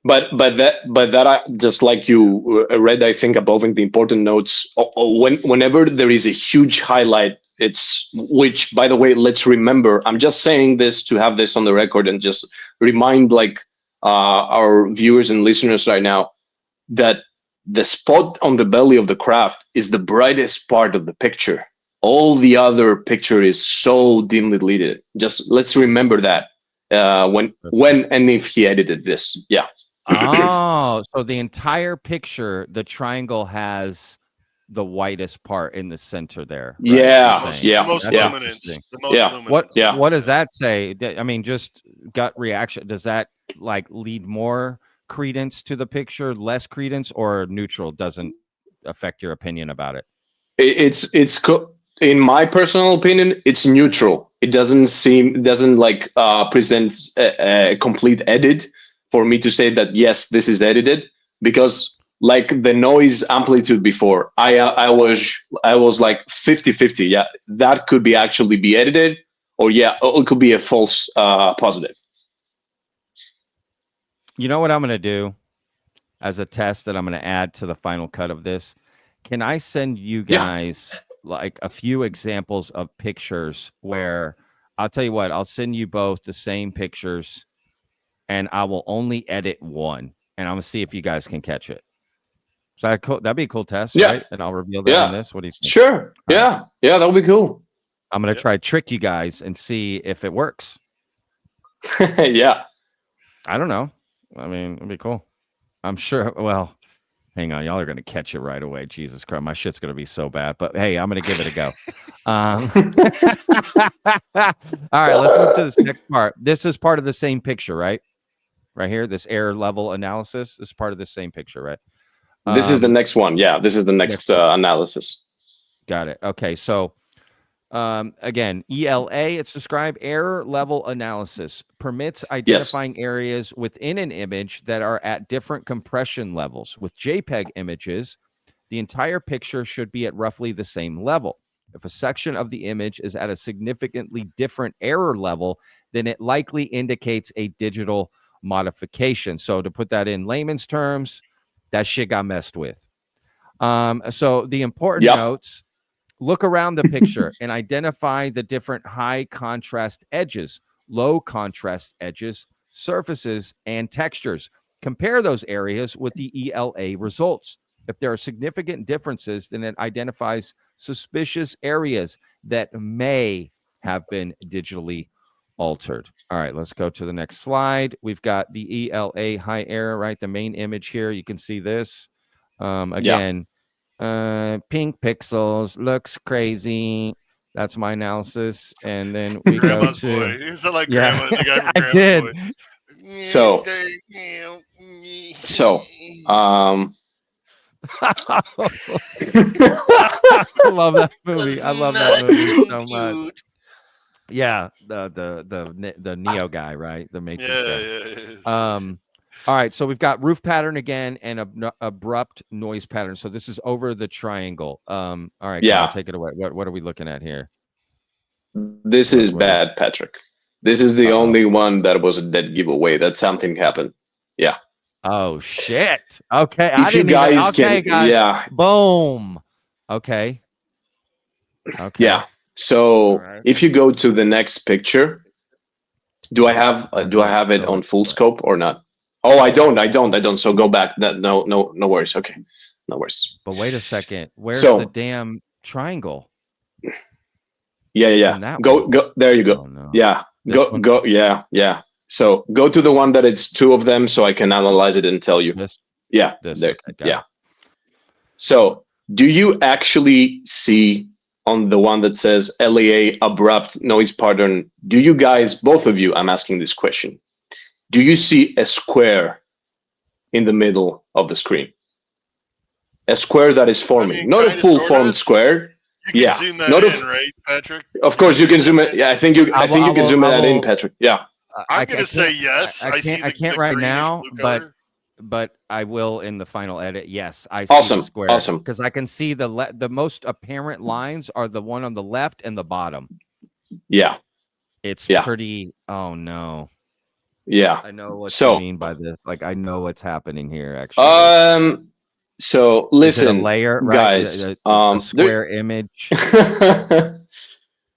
B: But that I, just like you read, I think above in the important notes, whenever there is a huge highlight, it's, which by the way, let's remember, I'm just saying this to have this on the record and just remind like our viewers and listeners right now that the spot on the belly of the craft is the brightest part of the picture. All the other picture is so dimly lit. Just let's remember that when and if he edited this. Yeah.
A: Oh, so the entire picture, the triangle has the whitest part in the center there, right? You're
B: Yeah,
A: saying
B: yeah,
C: The most
A: that's
B: yeah,
C: luminance.
A: interesting.
C: The most
B: yeah,
C: luminance.
B: yeah.
A: What does that say? I mean, just gut reaction. Does that like lead more credence to the picture, less credence, or neutral? Doesn't affect your opinion about it.
B: In my personal opinion, it's neutral. It doesn't like present a complete edit for me to say that yes, this is edited, because like the noise amplitude before, I was like 50-50. Yeah, that could be actually be edited, or yeah, it could be a false positive.
A: You know what I'm going to do as a test that I'm going to add to the final cut of this? Can I send you
B: Yeah,
A: guys like a few examples of pictures where I'll tell you what, I'll send you both the same pictures and I will only edit one and I'm going to see if you guys can catch it. So that'd be a cool test,
B: yeah,
A: right? And I'll reveal that in
B: yeah.
A: this. What do you think?
B: Sure.
A: All right.
B: Yeah, yeah, that would be cool.
A: I'm going to
C: Yep.
A: try to trick you guys and see if it works.
B: Yeah.
A: I don't know. I mean, it'd be cool. I'm sure. Well, hang on. Y'all are going to catch it right away. Jesus Christ. My shit's going to be so bad. But hey, I'm going to give it a go. All right. Let's move to this next part. This is part of the same picture, right? Right here. This error level analysis is part of the same picture, right?
B: This is the next one. Yeah, this is the next analysis.
A: Got it. Okay. So, again, ELA, it's described error level analysis, permits identifying areas within an image that are at different compression levels. With JPEG images, the entire picture should be at roughly the same level. If a section of the image is at a significantly different error level, then it likely indicates a digital modification. So to put that in layman's terms, that shit got messed with. So the important notes: look around the picture and identify the different high contrast edges, low contrast edges, surfaces, and textures. Compare those areas with the ELA results. If there are significant differences, then it identifies suspicious areas that may have been digitally altered. All right, let's go to the next slide. We've got the ELA high error, right? The main image here. You can see this. Again, pink pixels, looks crazy. That's my analysis. And then we
C: Grandma's
A: go to
C: boy. Is that like
A: yeah,
C: Grandma? The guy from
A: I
C: Grandma's
A: did.
C: Boy.
B: So,
A: I love that movie. I love that movie so much. Yeah, the Neo guy, right? The Matrix guy. All right, so we've got roof pattern again and abrupt noise pattern. So this is over the triangle. All right, Kyle, take it away. What are we looking at here?
B: This is bad, Patrick. This is the only one that was a dead giveaway that something happened. Yeah.
A: Oh shit. Okay,
B: if you guys can,
A: guys.
B: yeah.
A: Boom. Okay. Okay.
B: Yeah. So if you go to the next picture, do I have it on full scope or not? Oh, I don't. So go back. That no worries. Okay, no worries.
A: But wait a second. Where's the damn triangle?
B: Yeah. Go. There you go. Oh, no. Yeah. Go. Yeah. So go to the one that it's two of them, so I can analyze it and tell you. Yeah. There. Yeah. So do you actually see on the one that says LAA abrupt noise pattern? Do you guys, both of you, I'm asking this question, do you see a square in the middle of the screen? A square that is forming, not a full formed square.
C: You can zoom that in, right, Patrick?
B: Of course, you can zoom it. Yeah, I think you can zoom that in, Patrick. Yeah.
C: I'm going to say yes.
A: I can't right now, but I will in the final edit. Yes, I see the square.
B: Awesome.
A: Because I can see the most apparent lines are the one on the left and the bottom.
B: Yeah.
A: It's pretty. Oh no.
B: Yeah.
A: I know what you mean by this. Like I know what's happening here. Actually.
B: So listen,
A: layer,
B: guys.
A: A square image.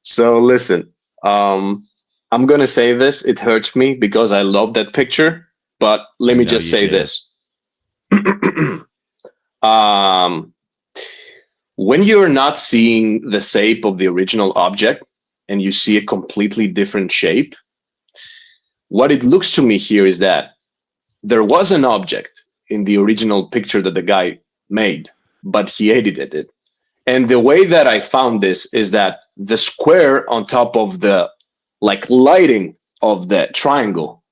B: So listen. I'm gonna say this. It hurts me because I love that picture. But let me just say this. When you're not seeing the shape of the original object and you see a completely different shape, what it looks to me here is that there was an object in the original picture that the guy made, but he edited it. And the way that I found this is that the square on top of the like lighting of the triangle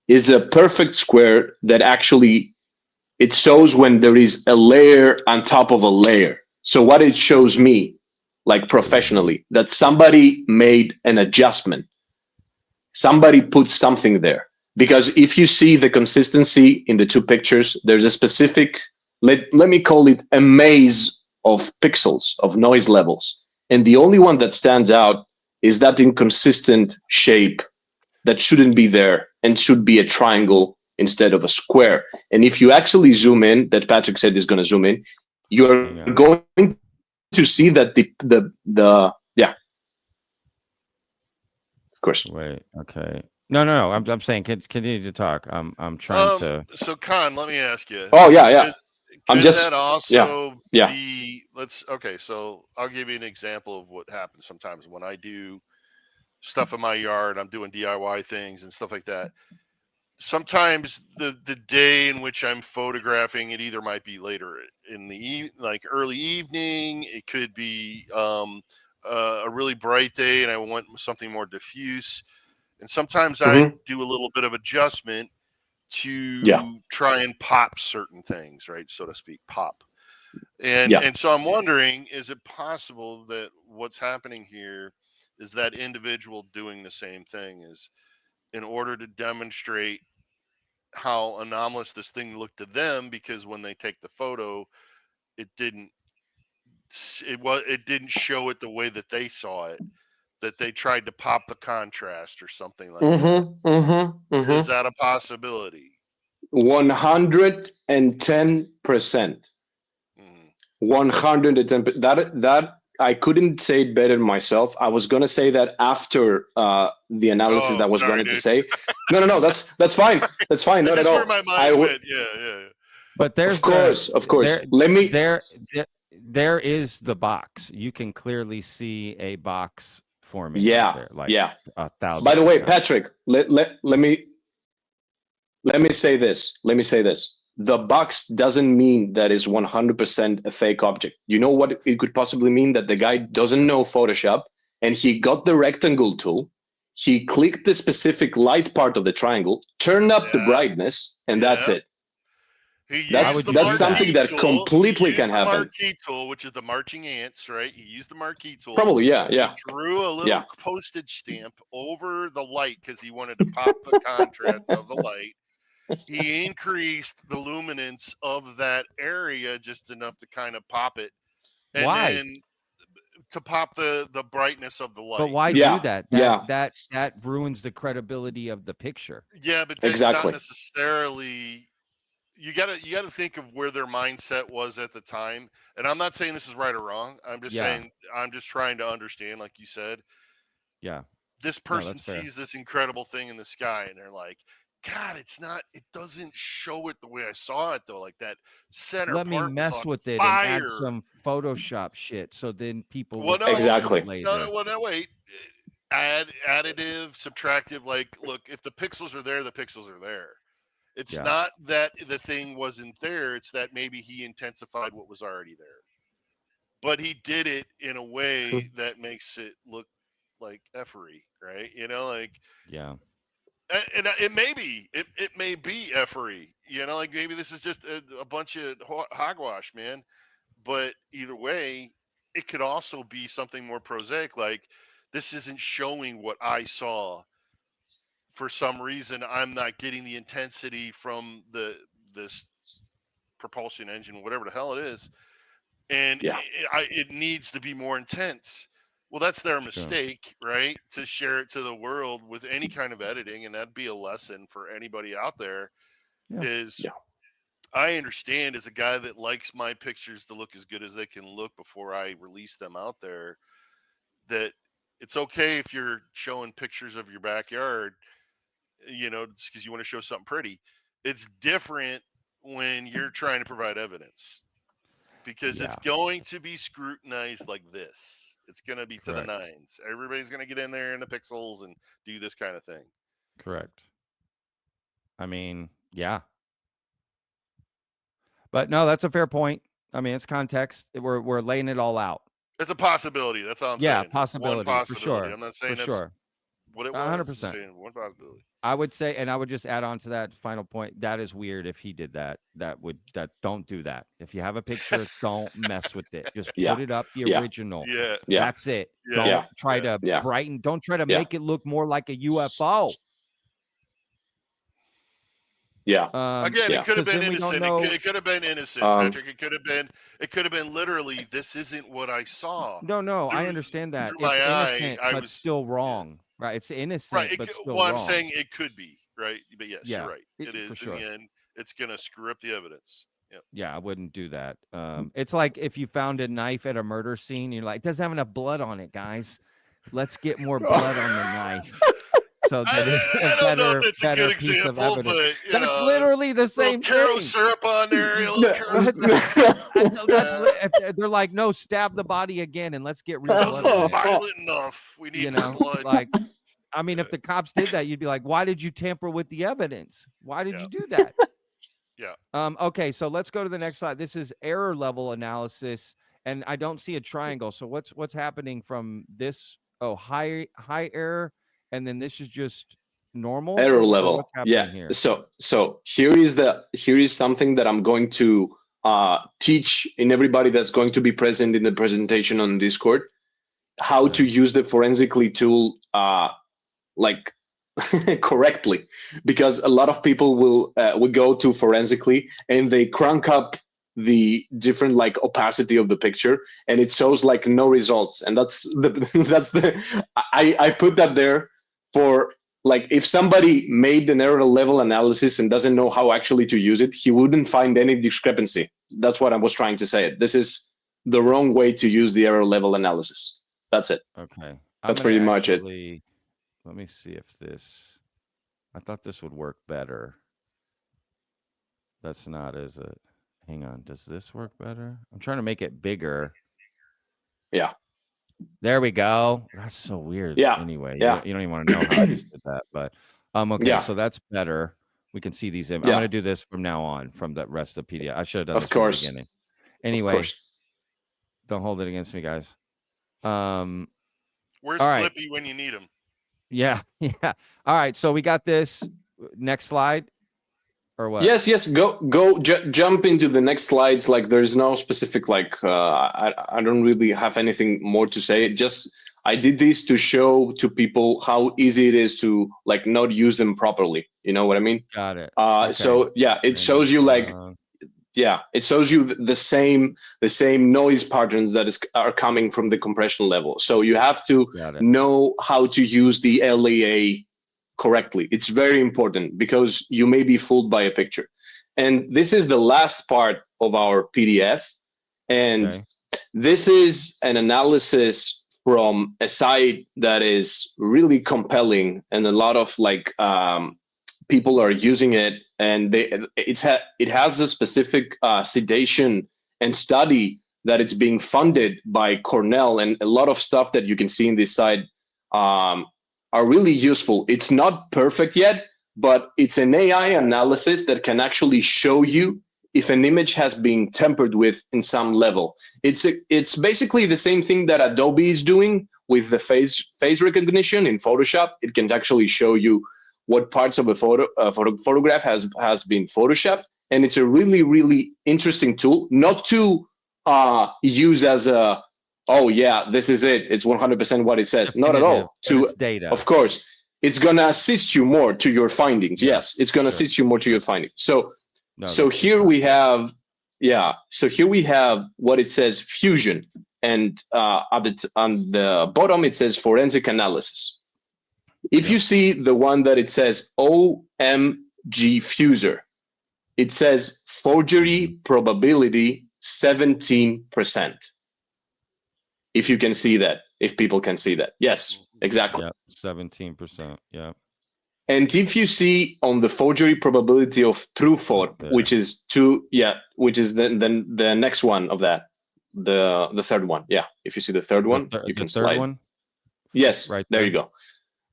B: is a perfect square that actually it shows when there is a layer on top of a layer. So what it shows me, like professionally, that somebody made an adjustment. Somebody put something there. Because if you see the consistency in the two pictures, there's a specific, let me call it a maze of pixels, of noise levels. And the only one that stands out is that inconsistent shape that shouldn't be there and should be a triangle instead of a square. And if you actually zoom in, that Patrick said is going to zoom in, you're going to see that the yeah, of course.
A: Wait. Okay. No. I'm saying continue to talk. I'm trying to.
C: So Con, let me ask you.
B: Oh yeah. I'm
C: Could that
B: just
C: also
B: yeah.
C: be? Okay. So I'll give you an example of what happens sometimes when I do stuff in my yard. I'm doing DIY things and stuff like that. Sometimes the day in which I'm photographing it either might be later in the like early evening. It could be a really bright day, and I want something more diffuse. And sometimes I do a little bit of adjustment to try and pop certain things, right, so to speak, pop. And so I'm wondering, is it possible that what's happening here is that individual doing the same thing is in order to demonstrate how anomalous this thing looked to them, because when they take the photo, it didn't it didn't show it the way that they saw it, that they tried to pop the contrast or something like that. Is that a possibility?
B: 110%. 110%. That I couldn't say it better myself. I was gonna say that after the analysis that was going to say. No. That's fine. That's fine. Not at all.
C: Where my mind went. Yeah.
A: But there's
B: of course. Let me.
A: There is the box. You can clearly see a box forming.
B: Yeah.
A: Right there, like 1,000%.
B: By the way, Patrick, let me say this. The box doesn't mean that is 100% a fake object. You know what it could possibly mean? That the guy doesn't know Photoshop and he got the rectangle tool. He clicked the specific light part of the triangle, turned up the brightness, and that's it. That's something that completely can happen.
C: The marquee tool, which is the marching ants, right? He used the marquee tool.
B: Probably, yeah.
C: He drew a little postage stamp over the light because he wanted to pop the contrast of the light. He increased the luminance of that area just enough to kind of pop it. And
A: why?
C: then to pop the brightness of the light.
A: But why do that? That ruins the credibility of the picture.
C: Yeah, but that's not necessarily. You gotta think of where their mindset was at the time. And I'm not saying this is right or wrong. I'm just saying I'm just trying to understand, like you said.
A: Yeah.
C: This person sees this incredible thing in the sky and they're like, God, it doesn't show it the way I saw it though. Like that center
A: Let me mess with it and add some Photoshop shit so then people will
B: exactly.
C: No, wait. Add additive, subtractive, like look, if the pixels are there, the pixels are there. It's not that the thing wasn't there. It's that maybe he intensified what was already there. But he did it in a way that makes it look like effery, right? Like and it may be effery. Like maybe this is just a bunch of hogwash, man. But either way, it could also be something more prosaic, like this isn't showing what I saw. For some reason, I'm not getting the intensity from this propulsion engine, whatever the hell it is, and it needs to be more intense. Well, that's their mistake, right? To share it to the world with any kind of editing, and that'd be a lesson for anybody out there. I understand as a guy that likes my pictures to look as good as they can look before I release them out there, that it's okay if you're showing pictures of your backyard, it's because you want to show something pretty. It's different when you're trying to provide evidence, because it's going to be scrutinized like this. It's going to be to the nines. Everybody's going to get in there in the pixels and do this kind of thing.
A: Correct. I mean, Yeah. But no, that's a fair point. I mean, it's context. We're laying it all out.
C: It's a possibility. That's all I'm
A: Yeah,
C: saying. It's one
A: possibility for
C: possibility.
A: sure.
C: I'm not
A: For
C: saying that's
A: sure.
C: what it was. I'm just
A: 100%.
C: saying one possibility.
A: I would say, and I would just add on to that final point. That is weird if he did that. Don't do that. If you have a picture, don't mess with it. Just
B: Yeah.
A: put it up the
B: Yeah.
A: original.
C: Yeah.
B: Yeah.
A: That's it.
C: Yeah.
A: Don't
B: Yeah.
A: try to
B: Yeah.
A: brighten. Don't try to
B: Yeah.
A: make it look more like a UFO.
B: Yeah.
C: Again,
B: yeah.
C: it could have
A: 'Cause
C: been
A: then we don't
C: innocent.
A: know.
C: It could have been innocent, Patrick. It could have been literally, this isn't what I saw.
A: No, I
C: Through-
A: understand that.
C: through
A: It's
C: my eye,
A: innocent,
C: I
A: but
C: was
A: still wrong. Right? It's
C: right.
A: innocent, but still
C: Well,
A: wrong.
C: I'm saying it could be right, but yes,
A: Yeah,
C: you're right. It
A: for
C: is
A: sure.
C: in the end. It's gonna screw up the evidence. Yep.
A: Yeah, I wouldn't do that. It's like if you found a knife at a murder scene, you're like, it doesn't have enough blood on it, guys. Let's get more blood on the knife. So that it's a
C: I don't know if
A: better
C: that's a good
A: piece of
C: example,
A: evidence.
C: but
A: That's literally the
C: little
A: same
C: Caro
A: thing.
C: syrup on there. A little Caro
A: What
C: syrup.
A: if they're like, no, stab the body again and let's get real blood on it.
C: Violent enough. We need more blood.
A: Like, I mean, if the cops did that, you'd be like, why did you tamper with the evidence? Why did
C: Yeah.
A: you do that?
C: Yeah.
A: Okay, so let's go to the next slide. This is error level analysis, and I don't see a triangle. So what's happening from this? Oh, high error, and then this is just normal
B: Error
A: or
B: level.
A: what's happening here?
B: So here is something that I'm going to teach in everybody that's going to be present in the presentation on Discord, how to use the forensically tool like correctly, because a lot of people will go to forensically and they crank up the different like opacity of the picture and it shows like no results, and that's the I put that there for like if somebody made an error level analysis and doesn't know how actually to use it, he wouldn't find any discrepancy. That's what I was trying to say. This is the wrong way to use the error level analysis. That's it.
A: Okay,
B: That's pretty much it.
A: Let me see if this. I thought this would work better. That's not, is it? Hang on. Does this work better? I'm trying to make it bigger.
B: Yeah.
A: There we go. That's so weird.
B: Yeah.
A: Anyway,
B: Yeah.
A: you don't even want to know how I just did that, but okay.
B: Yeah.
A: So that's better. We can see these. I'm
B: Yeah.
A: going to do this from now on from the rest of PDF. I should have done
B: Of
A: this from
B: course.
A: the beginning.
B: Of
A: Anyway,
B: course.
A: don't hold it against me, guys.
C: Where's
A: all right.
C: Clippy when you need him?
A: Yeah. Yeah. All right. So we got this. Next slide. Or what?
B: Yes. Go jump into the next slides. Like there's no specific like I don't really have anything more to say. Just I did this to show to people how easy it is to like not use them properly. You know what I mean?
A: Got it.
B: Okay. So yeah, it shows you like it shows you the same noise patterns that are coming from the compression level. So you have to know how to use the LEA correctly. It's very important because you may be fooled by a picture. And this is the last part of our PDF. And this is an analysis from a site that is really compelling, and a lot of like people are using it, and it has a specific citation and study that it's being funded by Cornell, and a lot of stuff that you can see in this site are really useful. It's not perfect yet, but it's an AI analysis that can actually show you if an image has been tampered with in some level. It's basically the same thing that Adobe is doing with the face recognition in Photoshop. It can actually show you what parts of a photograph has been photoshopped, and it's a really, really interesting tool. Not to use as a oh yeah, this is it. It's 100% what it says. Not at all.
A: It's data.
B: Of course, it's gonna assist you more to your findings. Yes, it's gonna assist you more to your findings. So here we have what it says fusion, and on the bottom it says forensic analysis. If you see the one that it says OMG Fuser, it says forgery probability 17%. If you can see that, if people can see that. Yes, exactly.
A: Yeah, 17%. Yeah.
B: And if you see on the forgery probability of true for, which is the next one of that, the third one. Yeah. If you see the third one, you can slide. Yes, right there you go.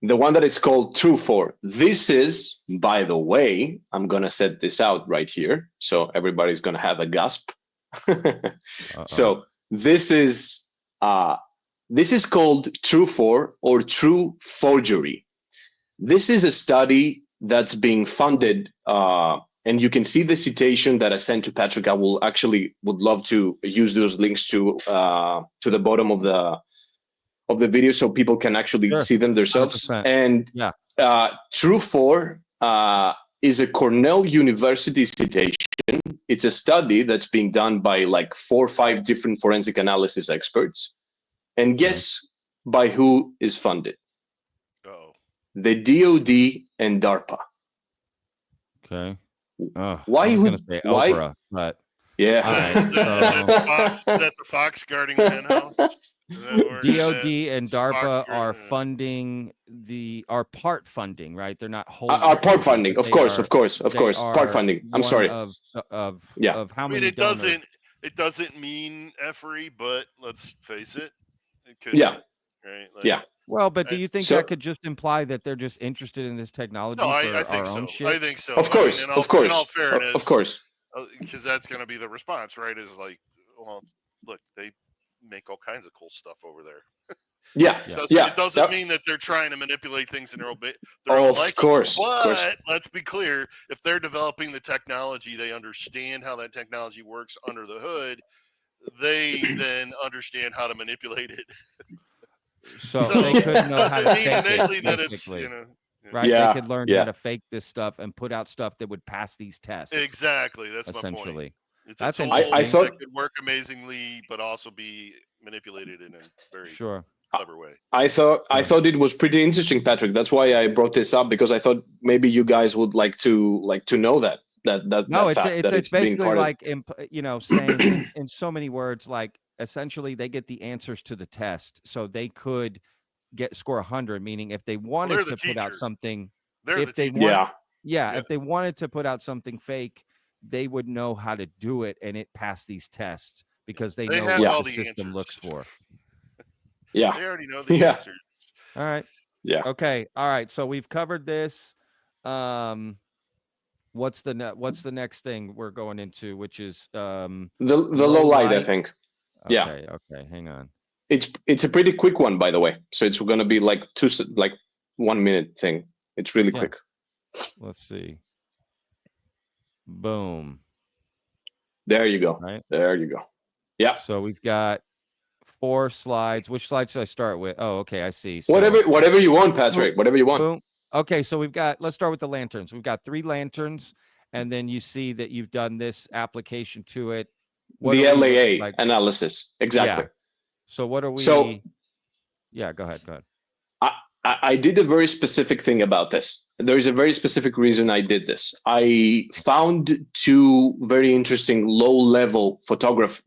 B: the one that is called True 4. This is, by the way, I'm going to set this out right here. So everybody's going to have a gasp. So this is called True 4 or True Forgery. This is a study that's being funded, and you can see the citation that I sent to Patrick. I would love to use those links to the bottom of the video so people can actually see them themselves.
A: 100%.
B: And True 4 is a Cornell University citation. It's a study that's being done by like 4 or 5 different forensic analysis experts. And guess by who is funded?
C: Uh-oh.
B: The DoD and DARPA.
A: Okay.
B: Why
A: I was
B: would
A: going to say Oprah, but
B: yeah?
C: Is that the Fox guarding the penthouse?
A: DoD and DARPA are part funding, right? They're not wholly
B: Are part funding, of course, part funding. I'm sorry.
A: Of how
C: I mean,
A: many donors?
C: it doesn't mean effery, but let's face it, it could.
B: Yeah.
C: Right. Like,
A: Yeah. Well, but do you think that could just imply that they're just interested in this technology for
C: I think
A: our own
C: so.
A: shit?
C: I think so.
B: Of course,
C: I mean, in all fairness,
B: of course,
C: because that's going to be the response, right? Is like, well, look, they make all kinds of cool stuff over there. It doesn't mean that they're trying to manipulate things in their own
B: of course.
C: But let's be clear: if they're developing the technology, they understand how that technology works under the hood. They then understand how to manipulate it.
A: So they could know how to fake it,
C: that
A: basically.
C: it's,
A: right? They could learn how to fake this stuff and put out stuff that would pass these tests.
C: Exactly. That's
A: essentially.
C: my point. It's
A: That's
C: a tool that could work amazingly, but also be manipulated in a very clever way.
B: I thought it was pretty interesting, Patrick. That's why I brought this up, because I thought maybe you guys would like to know that. No,
A: it's basically like saying in so many words, like essentially they get the answers to the test, so they could score 100. Meaning, if they wanted to put out something, if they wanted to put out something fake, they would know how to do it, and it passed these tests because they know what the system looks for.
B: Yeah,
C: they already know the answers.
A: All right.
B: Yeah.
A: Okay. All right. So we've covered this. What's the next thing we're going into, which is the
B: low light, I think.
A: Okay, hang on.
B: It's a pretty quick one, by the way. So it's going to be like 1 minute thing. It's really quick.
A: Let's see. Boom.
B: There you go.
A: Right.
B: There you go. Yeah.
A: So we've got 4 slides. Which slide should I start with? Oh, okay, I see. So,
B: whatever you want, Patrick. Whatever you want.
A: Boom. Okay, so let's start with the lanterns. We've got 3 lanterns, and then you see that you've done this application to it.
B: The LAA analysis. Exactly.
A: Yeah. So what are we? Yeah, go ahead.
B: I did a very specific thing about this. There is a very specific reason I did this. I found 2 very interesting low-level photographs,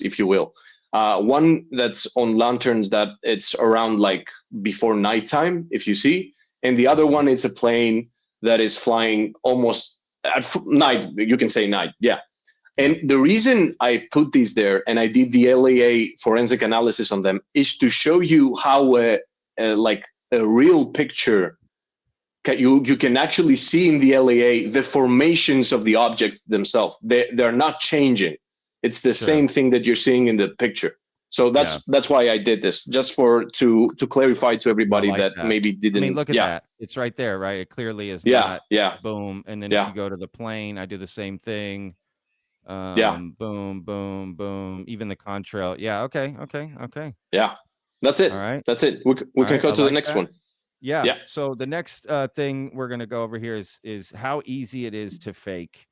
B: if you will. One that's on lanterns that it's around like before nighttime, if you see, and the other one is a plane that is flying almost at night. You can say night, yeah. And the reason I put these there and I did the LAA forensic analysis on them is to show you how a real picture you can actually see in the LAA the formations of the object themselves. They're not changing. It's the same thing that you're seeing in the picture. So that's why I did this, just to clarify to everybody that maybe didn't.
A: I mean, look at that. It's right there, right? It clearly is not. Boom. And then if you go to the plane, I do the same thing. Boom, boom, boom. Even the contrail. Yeah. Okay.
B: Yeah. That's it.
A: All right.
B: That's it. We can go to the next one.
A: Yeah. So the next thing we're going to go over here is how easy it is to fake.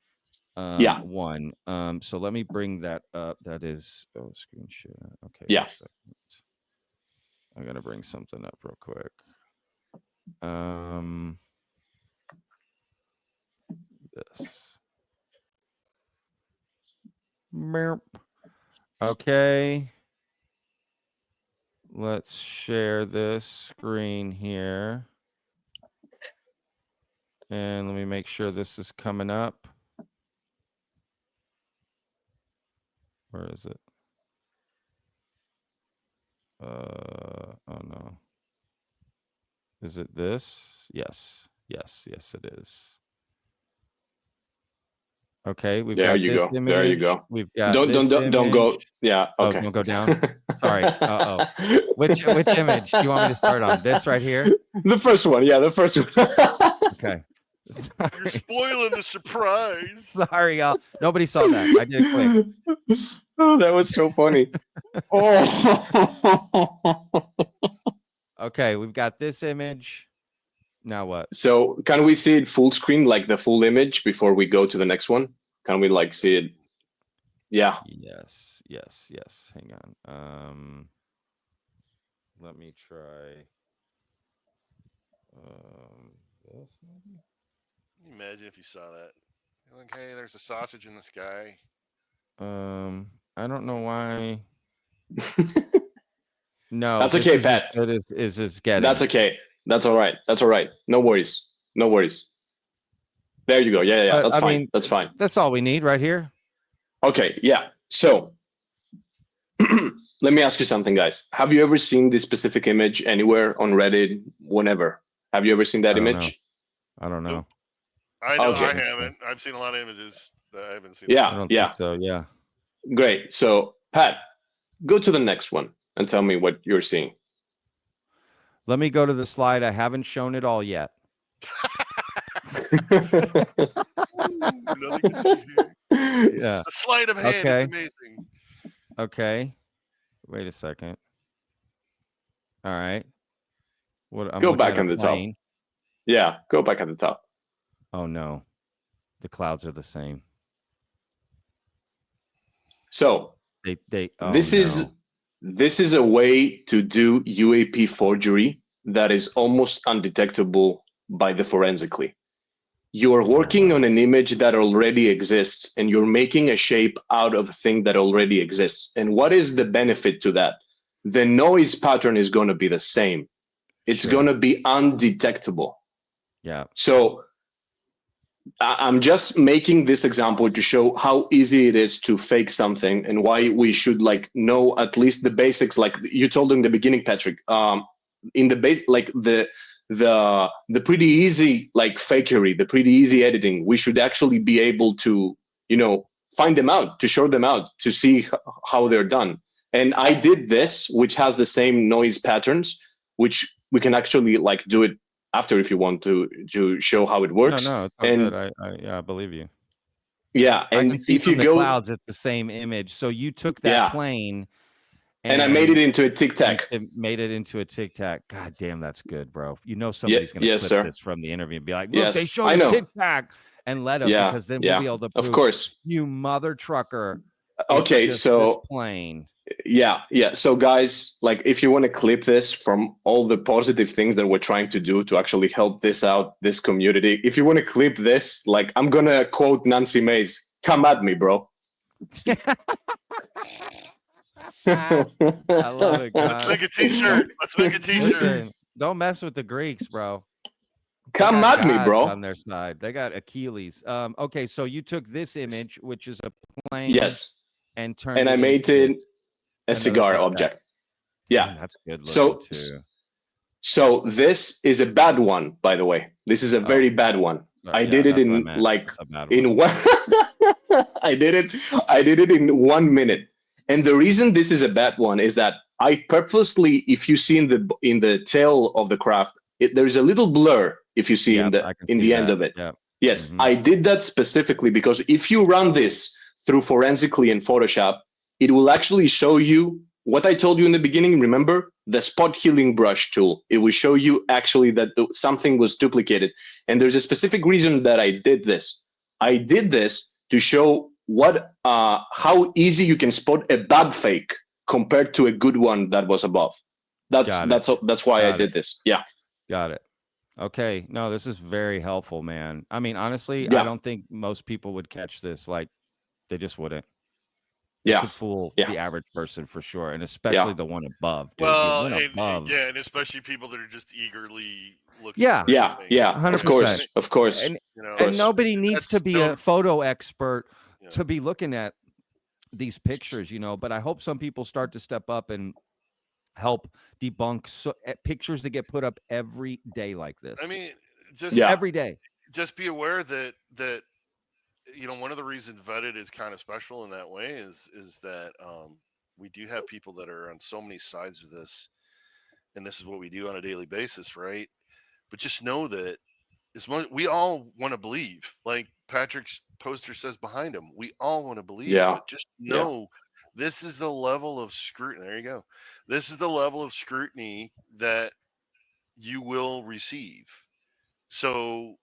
A: One. So let me bring that up. That is screen share. Okay.
B: Yeah.
A: I'm gonna bring something up real quick. This. Okay. Let's share this screen here. And let me make sure this is coming up. Where is it? Oh no. Is it this? Yes. Yes, it is. Okay, we've
B: There
A: got
B: you
A: this
B: go.
A: image.
B: There you go.
A: We've got this
B: Don't go.
A: image.
B: Yeah.
A: Oh,
B: Okay.
A: don't go down. Sorry. Uh-oh. Which image do you want me to start on? This right here?
B: The first one. Yeah, the first one.
A: Okay.
C: You're
A: Sorry.
C: spoiling the surprise.
A: Sorry, y'all. Nobody saw that. I did it quick.
B: Oh, that was so funny. Oh.
A: Okay, we've got this image. Now what?
B: So can we see it full screen, like the full image, before we go to the next one? Can we like see it? Yeah.
A: Yes. Hang on. Let me try. This maybe?
C: Imagine if you saw that. You're like, hey, there's a sausage in the sky.
A: I don't know why. No,
B: That's
A: this
B: okay,
A: is
B: Pat.
A: Is as getting.
B: That's okay. That's all right. That's all right. No worries. No worries. There you go. Yeah.
A: But,
B: That's
A: I
B: fine.
A: mean,
B: That's fine.
A: That's all we need right here.
B: Okay. Yeah. So let me ask you something, guys. Have you ever seen this specific image anywhere on Reddit, whenever? Have you ever seen that image?
A: I don't know.
C: I know.
B: Okay.
C: I haven't. I've seen a lot of images that I haven't seen.
B: Yeah.
A: I don't
B: Yeah.
A: think so. Yeah.
B: Great. So, Pat, go to the next one and tell me what you're seeing.
A: Let me go to the slide. I haven't shown it all yet.
C: Nothing to see here.
A: Yeah.
C: The sleight of hand.
A: Okay.
C: It's amazing.
A: Okay. Wait a second. All right. What? I'm
B: Go
A: looking
B: back
A: at a
B: on the
A: plane.
B: top. Yeah, go back at the top.
A: Oh no, the clouds are the same.
B: So
A: They. Oh,
B: this is a way to do UAP forgery that is almost undetectable by the forensically. You're working on an image that already exists, and you're making a shape out of a thing that already exists. And what is the benefit to that? The noise pattern is going to be the same. It's going to be undetectable.
A: Yeah.
B: So I'm just making this example to show how easy it is to fake something and why we should like know at least the basics. Like you told in the beginning, Patrick, in the base, like the pretty easy like fakery, the pretty easy editing, we should actually be able to, find them out, to show them out, to see how they're done. And I did this, which has the same noise patterns, which we can actually like do it after if you want to show how it works.
A: No, it's all good. I believe you.
B: Yeah, and
A: I can see
B: if
A: from
B: you
A: the
B: go,
A: clouds, it's the same image. So you took that plane,
B: and I made it into a tic tac.
A: Made it into a tic tac. God damn, that's good, bro. You know somebody's going to clip this from the interview and be like, "Look, they showed a tic tac," and let them because then we'll be able to prove.
B: Of course,
A: you mother trucker.
B: Okay, so
A: this plane.
B: Yeah. So guys, like if you want to clip this from all the positive things that we're trying to do to actually help this out, this community, if you want to clip this, like I'm going to quote Nancy Mays, come at me, bro.
A: I love it, God.
C: Let's make a t-shirt.
A: Listen, don't mess with the Greeks, bro.
B: Come at me, bro.
A: On their side. They got Achilles. Okay, so you took this image, which is a plane.
B: Yes.
A: And turned
B: and I made it a cigar object. Yeah.
A: Man, that's good looking too.
B: So this is a bad one, by the way. This is a very bad one. I did it in like in one I did it in 1 minute. And the reason this is a bad one is that I purposely, if you see in the tail of the craft, there's a little blur if you see in the end of it.
A: Yeah.
B: Yes, I did that specifically because if you run this through forensically in Photoshop, it will actually show you what I told you in the beginning. Remember the spot healing brush tool? It will show you actually that something was duplicated. And there's a specific reason that I did this. I did this to show how easy you can spot a bad fake compared to a good one that was above. That's why I did this. Yeah.
A: Got it. Okay. No, this is very helpful, man. I mean, honestly, I don't think most people would catch this. Like, they just wouldn't. This would fool the average person for sure, and especially the one above. Dude.
C: Well, and especially people that are just eagerly looking.
B: Yeah.
A: 100%.
B: Of course.
A: And nobody needs to be a photo expert to be looking at these pictures, But I hope some people start to step up and help debunk pictures that get put up every day like this.
C: I mean, just
B: Yeah.
A: every day.
C: Just be aware that one of the reasons Vetted is kind of special in that way is that we do have people that are on so many sides of this, and this is what we do on a daily basis, right? But just know that we all want to believe, like Patrick's poster says behind him, we all want to believe.
B: Yeah.
C: But just know this is the level of scrutiny. There you go. This is the level of scrutiny that you will receive. So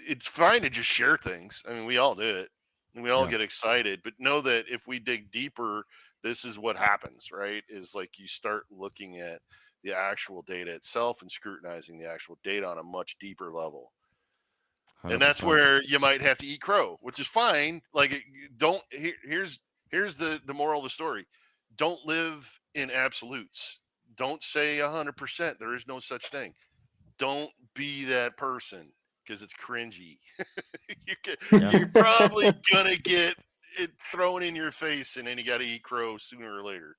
C: it's fine to just share things. I mean, we all do it, and we all get excited. But know that if we dig deeper, this is what happens, right? Is like you start looking at the actual data itself and scrutinizing the actual data on a much deeper level. 100%. And that's where you might have to eat crow, which is fine. Like, here's the moral of the story. Don't live in absolutes. Don't say 100%. There is no such thing. Don't be that person, because it's cringy. You're probably gonna get it thrown in your face, and then you got to eat crow sooner or later.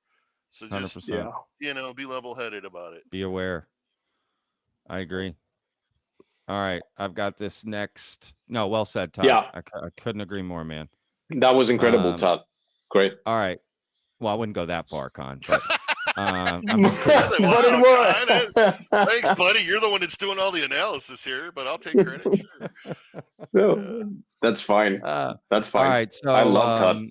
C: So just
A: 100%.
C: Be level-headed about it.
A: Be aware. I agree. All right, I've got this next. No, well said, Todd.
B: Yeah,
A: I couldn't agree more, man.
B: That was incredible, Todd. Great.
A: All right. Well, I wouldn't go that far, Con, but I'm just
B: kidding. But it was.
C: Thanks, buddy. You're the one that's doing all the analysis here, but I'll take credit. Sure.
B: That's fine. That's fine.
A: All right. So
B: I love Todd.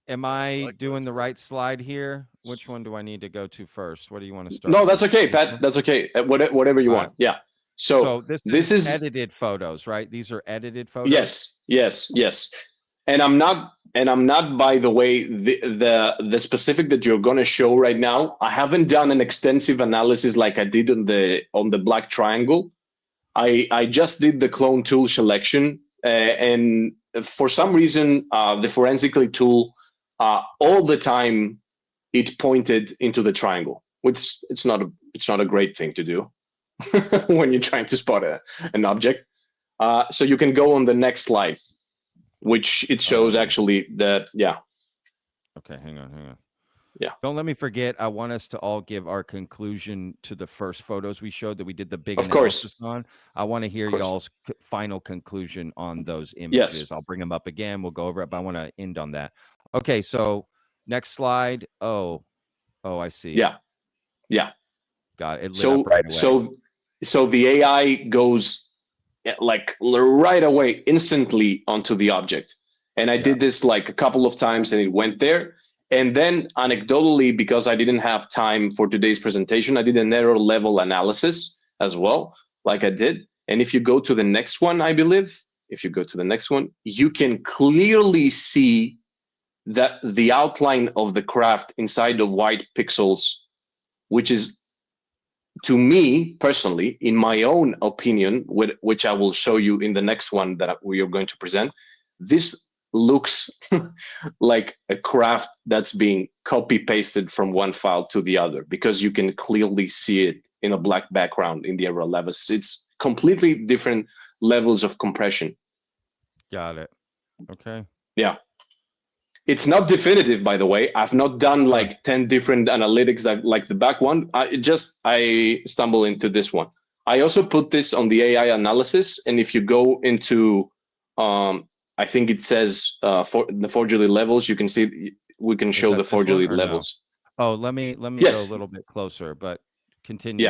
A: Am I doing the right slide here? Which one do I need to go to first? What do you want to start?
B: No, that's okay, Pat. That's okay. Whatever you want. Yeah. So this is
A: edited photos, right? These are edited photos.
B: Yes. And I'm not, by the way, the specific that you're going to show right now. I haven't done an extensive analysis like I did on the black triangle. I just did the clone tool selection, and for some reason, the forensically tool all the time it pointed into the triangle, which it's not a great thing to do when you're trying to spot an object. So you can go on the next slide, which it shows actually that,
A: Okay, hang on.
B: Yeah.
A: Don't let me forget. I want us to all give our conclusion to the first photos we showed that we did the big analysis on. I want to hear y'all's final conclusion on those images.
B: Yes.
A: I'll bring them up again. We'll go over it, but I want to end on that. Okay, so next slide. Oh, I see.
B: Yeah.
A: Got it. It lit up right away.
B: So the AI goes like right away, instantly onto the object. And I did this like a couple of times and it went there. And then anecdotally, because I didn't have time for today's presentation, I did an error level analysis as well, like I did. And if you go to the next one, I believe, you can clearly see that the outline of the craft inside the white pixels, which is, to me personally, in my own opinion, which I will show you in the next one that we are going to present, this looks like a craft that's being copy pasted from one file to the other, because you can clearly see it in a black background in the error levels. It's completely different levels of compression.
A: Got it. Okay.
B: Yeah. It's not definitive, by the way. I've not done like 10 different analytics like the back one. I stumbled into this one. I also put this on the AI analysis. And if you go into, I think it says for the forgery levels, you can see, we can show the forgery levels.
A: No? Oh, let me go a little bit closer, but continue.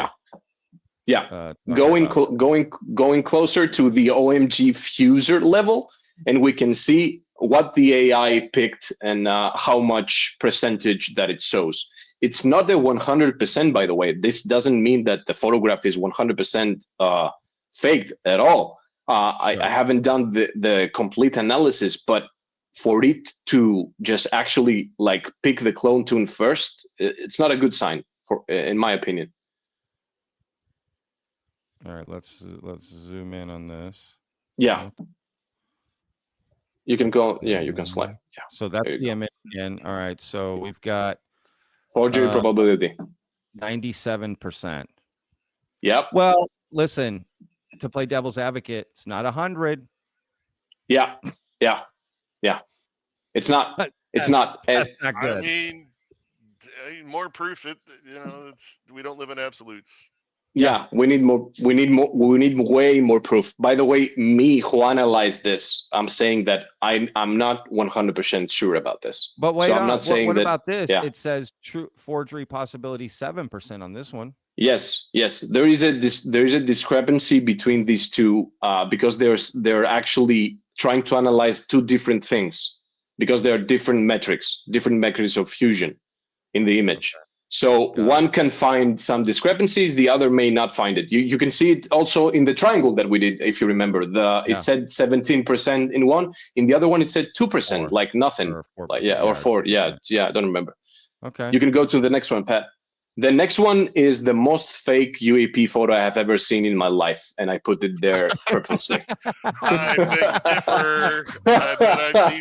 B: Yeah. Going closer to the OMG fuser level, and we can see what the AI picked and how much percentage that it shows. It's not a 100%, by the way. This doesn't mean that the photograph is 100% faked at all. I haven't done the complete analysis, but for it to just actually like pick the clone tune first, it's not a good sign, in my opinion.
A: All right, let's zoom in on this.
B: Yeah. You can go, you can slide. Yeah.
A: So that's the image again. All right, so we've got
B: forgery probability
A: 97%.
B: Yep.
A: Well, listen, to play devil's advocate, it's not 100.
B: Yeah. It's not. It's not.
A: That's not good.
C: I mean, more proof. We don't live in absolutes.
B: Yeah, we need more. We need more. We need way more proof. By the way, me who analyzed this, I'm saying that I'm not 100% sure about this.
A: But wait
B: so I'm
A: on.
B: not saying
A: What
B: that.
A: about this?
B: Yeah.
A: It says true forgery possibility 7% on this one.
B: Yes. There is a discrepancy between these two because they're actually trying to analyze two different things because there are different metrics of fusion in the image. So one can find some discrepancies, the other may not find it. You can see it also in the triangle that we did, if you remember. It said 17% in one, in the other one it said 2%, like nothing.
A: Or 4%,
B: or 4. Yeah, I don't remember.
A: Okay.
B: You can go to the next one, Pat. The next one is the most fake UAP photo I have ever seen in my life, and I put it there purposely.
C: I beg to differ. I bet I've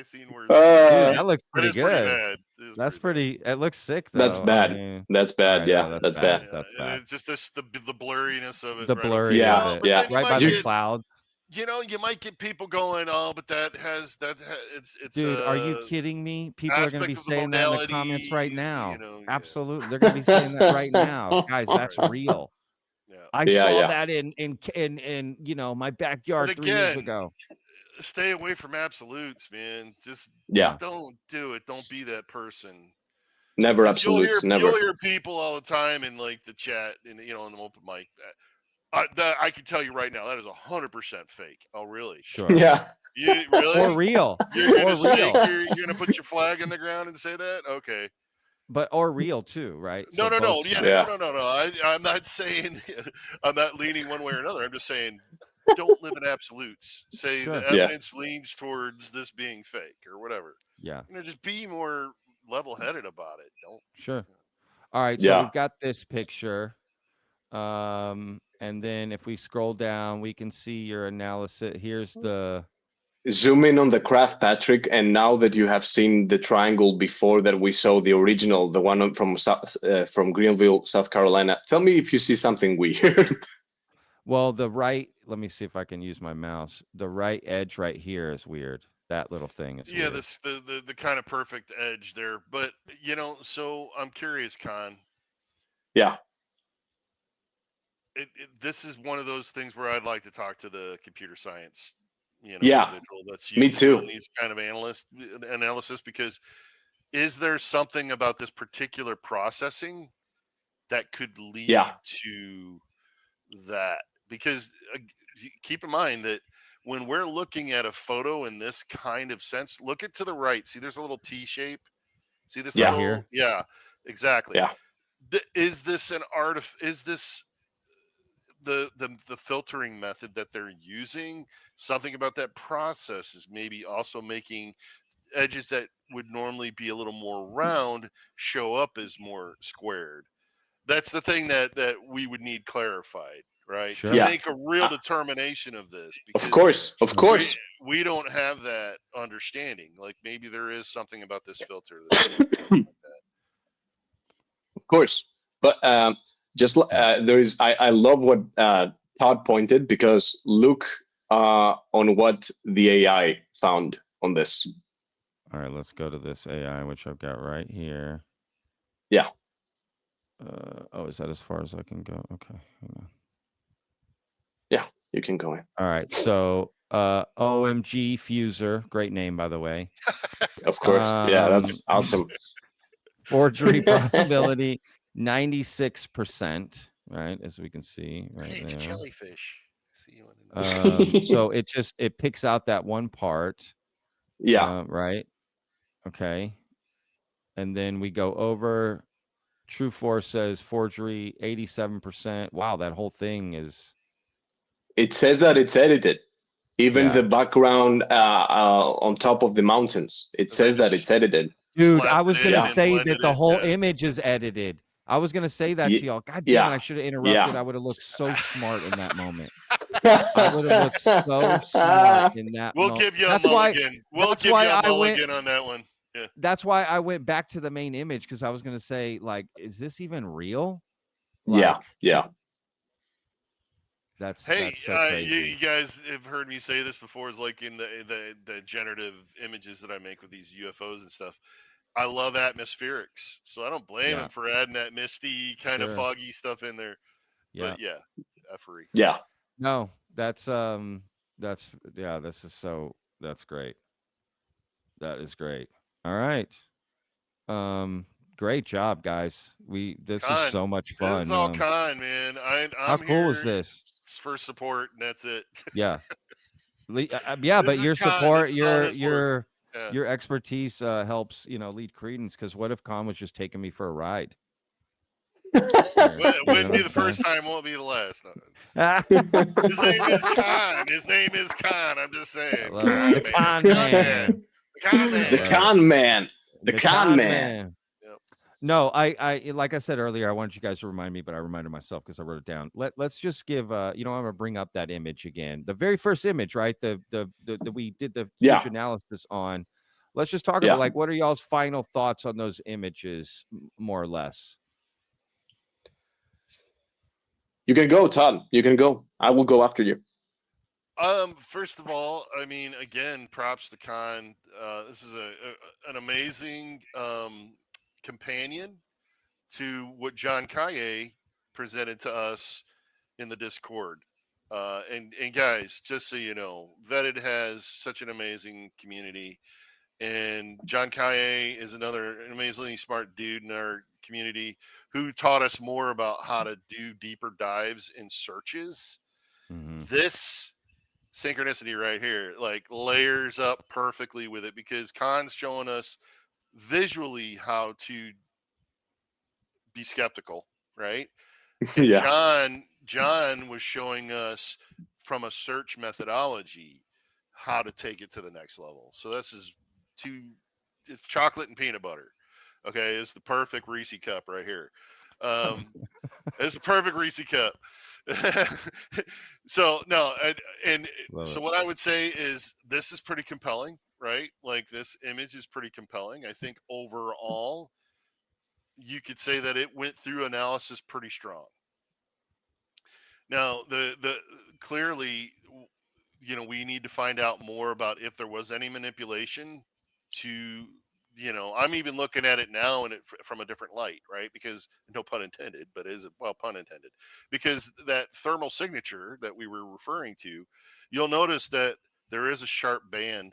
C: seen worse.
A: Dude, that looks pretty
C: That is
A: good.
C: pretty bad.
A: That's pretty. It looks sick though.
B: That's bad.
A: I mean,
B: that's bad.
A: right,
B: Yeah,
A: no,
B: that's bad.
A: That's bad.
C: It's just the blurriness of it.
A: The
C: right
A: blurry
B: Yeah,
A: of it.
B: yeah.
A: Right by the clouds.
C: You might get people going, oh, but it's
A: Dude, are you kidding me? People are going to be
C: aspect of the
A: saying that in the comments
C: modality,
A: right now.
C: yeah.
A: Absolutely. They're going to be saying that right now. Guys, that's real.
C: Yeah.
A: I saw that in my backyard 3 years ago.
C: Stay away from absolutes, man. Just don't do it. Don't be that person.
B: Never absolutes.
C: You'll hear people all the time in like the chat and in the open mic. I can tell you right now that is 100% fake. Oh, really?
A: Sure.
B: Yeah.
C: You really?
A: Or real.
C: You're gonna put your flag in the ground and say that? Okay.
A: But or real too, right?
C: No.
B: Yeah.
C: No. I'm not saying I'm not leaning one way or another. I'm just saying don't live in absolutes. Say the evidence leans towards this being fake or whatever.
A: Yeah.
C: Just be more level-headed about it. Don't.
A: Sure. All right. So we've got this picture. And then if we scroll down, we can see your analysis. Here's the
B: zoom in on the craft, Patrick, and now that you have seen the triangle before that we saw the original, the one from Greenville, South Carolina, tell me if you see something weird.
A: Well, let me see if I can use my mouse. The right edge right here is weird. That little thing is weird.
C: the kind of perfect edge there. But so I'm curious, Con.
B: Yeah.
C: This is one of those things where I'd like to talk to the computer science, individual that's
B: usually
C: doing these kind of analysis, because is there something about this particular processing that could lead to that? Because keep in mind that when we're looking at a photo in this kind of sense, look it to the right. See, there's a little T shape. See this little
A: here?
C: Yeah, exactly.
B: Yeah.
C: Is this is this the filtering method that they're using? Something about that process is maybe also making edges that would normally be a little more round show up as more squared. That's the thing that we would need clarified, right?
A: Sure.
C: To make a real determination of this.
B: Of course.
C: We don't have that understanding. Like maybe there is something about this filter
B: like that. Of course, but there is. I love what Todd pointed, because look on what the AI found on this.
A: All right, let's go to this AI, which I've got right here.
B: Yeah.
A: Is that as far as I can go? Okay, hang on.
B: Yeah, you can go in.
A: All right, so OMG Fuser, great name, by the way.
B: Of course, yeah, that's awesome.
A: Forgery probability 96%, right? As we can see, right there.
C: It's a jellyfish.
A: So it picks out that one part.
B: Yeah.
A: Right. Okay. And then we go over. True Force says forgery 87%. Wow, that whole thing is.
B: It says that it's edited. Even the background on top of the mountains, it says that it's edited.
A: Dude, I was going to say that the whole image is edited. I was going to say that to y'all. God damn it, I should have interrupted. I would have looked so smart in that moment. I would have looked so smart in that moment.
C: We'll give you a mulligan. We'll give you a mulligan on that one. Yeah.
A: That's why I went back to the main image, because I was going to say, like, is this even real?
B: Yeah.
A: That's so crazy.
C: You guys have heard me say this before. Is like in the generative images that I make with these UFOs and stuff. I love atmospherics, so I don't blame
A: Yeah.
C: him for adding that misty kind of
A: Sure.
C: foggy stuff in there.
A: Yeah.
C: But yeah, effery.
B: Yeah.
A: No, that's yeah, this is so that's great. That is great. All right. Great job, guys. This is
C: Con,
A: so much
C: this is
A: fun.
C: all con, man.
A: How
C: I'm
A: cool is
C: here
A: this?
C: for support, and that's it.
A: Yeah. Yeah,
C: This
A: but
C: is
A: your
C: con. This
A: support,
C: is all his work. Yeah.
A: your expertise helps, lead credence. Because what if Con was just taking me for a ride here?
C: It
A: You know
C: wouldn't
A: what
C: be
A: I'm
C: the
A: saying?
C: first time, won't be the last. No, his name is Con. His name is Con. I'm just
A: I
C: saying,
A: love it.
C: Con
A: The
C: man,
A: Con
C: Con man,
A: Man.
C: the Con
A: I
B: The
A: love
C: man.
A: it.
B: con man. The
A: The
B: con
A: Con
B: man.
A: Man.
C: Yep.
A: No, I like I said earlier, I wanted you guys to remind me, but I reminded myself because I wrote it down. Let's just give I'm gonna bring up that image again. The very first image, right? The we did the huge
B: Yeah.
A: analysis on. Let's just talk about
B: Yeah.
A: like what are y'all's final thoughts on those images, more or less.
B: You can go, Todd. You can go. I will go after you.
C: First of all, I mean, again, props to Con. This is an amazing companion to what John Kaye presented to us in the Discord. And guys, just so you know, Vetted has such an amazing community, and John Kaye is another amazingly smart dude in our community who taught us more about how to do deeper dives in searches.
A: Mm-hmm.
C: This synchronicity right here like layers up perfectly with it because Khan's showing us visually how to be skeptical, right? And
B: Yeah.
C: John was showing us from a search methodology how to take it to the next level. So this is it's chocolate and peanut butter. Okay, it's the perfect Reese cup right here. It's the perfect Reese cup. So no, and
A: Love
C: so
A: it.
C: what I would say is this is pretty compelling, right? Like this image is pretty compelling. I think overall you could say that it went through analysis pretty strong. Now, the clearly, we need to find out more about if there was any manipulation to, I'm even looking at it now and from a different light, right? Because no pun intended, but is it well pun intended? Because that thermal signature that we were referring to, you'll notice that there is a sharp band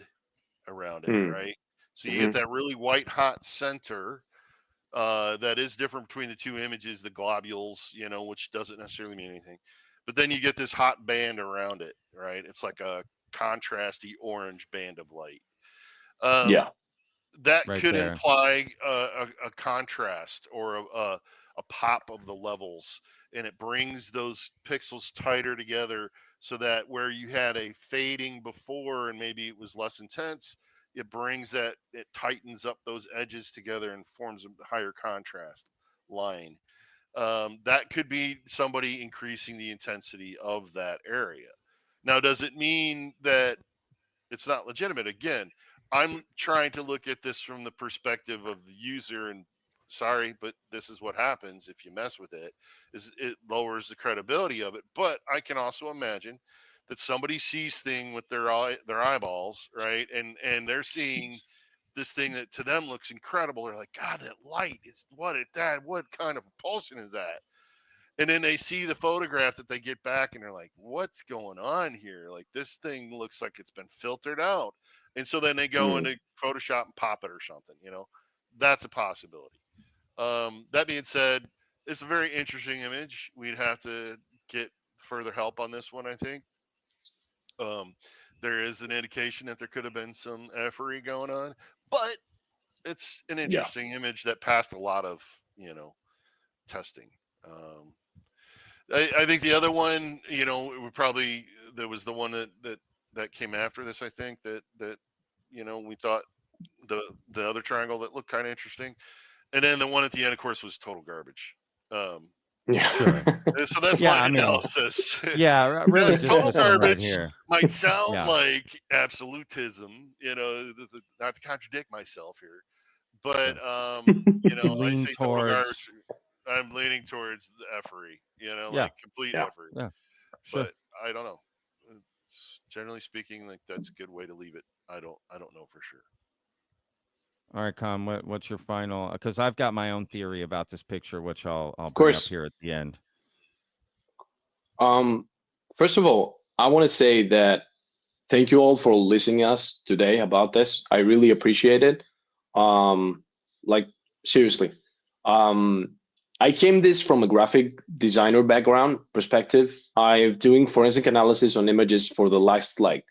C: around it,
B: Mm.
C: right? So you get
B: Mm-hmm.
C: that really white hot center that is different between the two images, the globules, which doesn't necessarily mean anything. But then you get this hot band around it, right? It's like a contrasty orange band of light. Um,
B: Yeah.
C: that
A: Right
C: could
A: there.
C: imply a contrast or a pop of the levels, and it brings those pixels tighter together so that where you had a fading before and maybe it was less intense, it tightens up those edges together and forms a higher contrast line. That could be somebody increasing the intensity of that area. Now, does it mean that it's not legitimate? Again, I'm trying to look at this from the perspective of the user, and sorry, but this is what happens if you mess with it, is it lowers the credibility of it. But I can also imagine that somebody sees thing with their eyeballs, right? And they're seeing this thing that to them looks incredible. They're like, God, that light is what kind of propulsion is that? And then they see the photograph that they get back and they're like, what's going on here? Like this thing looks like it's been filtered out. And so then they go
B: Mm.
C: into Photoshop and pop it or something, that's a possibility. That being said, it's a very interesting image. We'd have to get further help on this one, I think. Um, there is an indication that there could have been some effery going on, but it's an
B: Yeah.
C: interesting image that passed a lot of, testing. Um, I think the other one, it would probably there was the one that came after this. I think that we thought the other triangle that looked kind of interesting, and then the one at the end, of course, was total garbage. Um,
B: Yeah.
A: Sure.
C: so that's
A: Yeah,
C: my
A: I mean,
C: analysis.
A: yeah, really just
C: Total
A: this one right
C: garbage
A: here.
C: might sound
A: Yeah.
C: like absolutism, not to contradict myself here, but
A: Sure. You
C: I
A: lean
C: say total
A: towards
C: garbage. I'm leaning towards the effery,
A: yeah,
C: like complete
B: Yeah.
C: effort.
A: yeah, sure.
C: But I don't know. Generally speaking, like that's a good way to leave it. I don't know for sure.
A: All right, Con, what's your final? Because I've got my own theory about this picture, which I'll
B: Of
A: bring up
B: course.
A: here at the end.
B: First of all, I want to say that thank you all for listening us today about this. I really appreciate it. Like seriously. Um, I came this from a graphic designer background perspective. I'm doing forensic analysis on images for the last like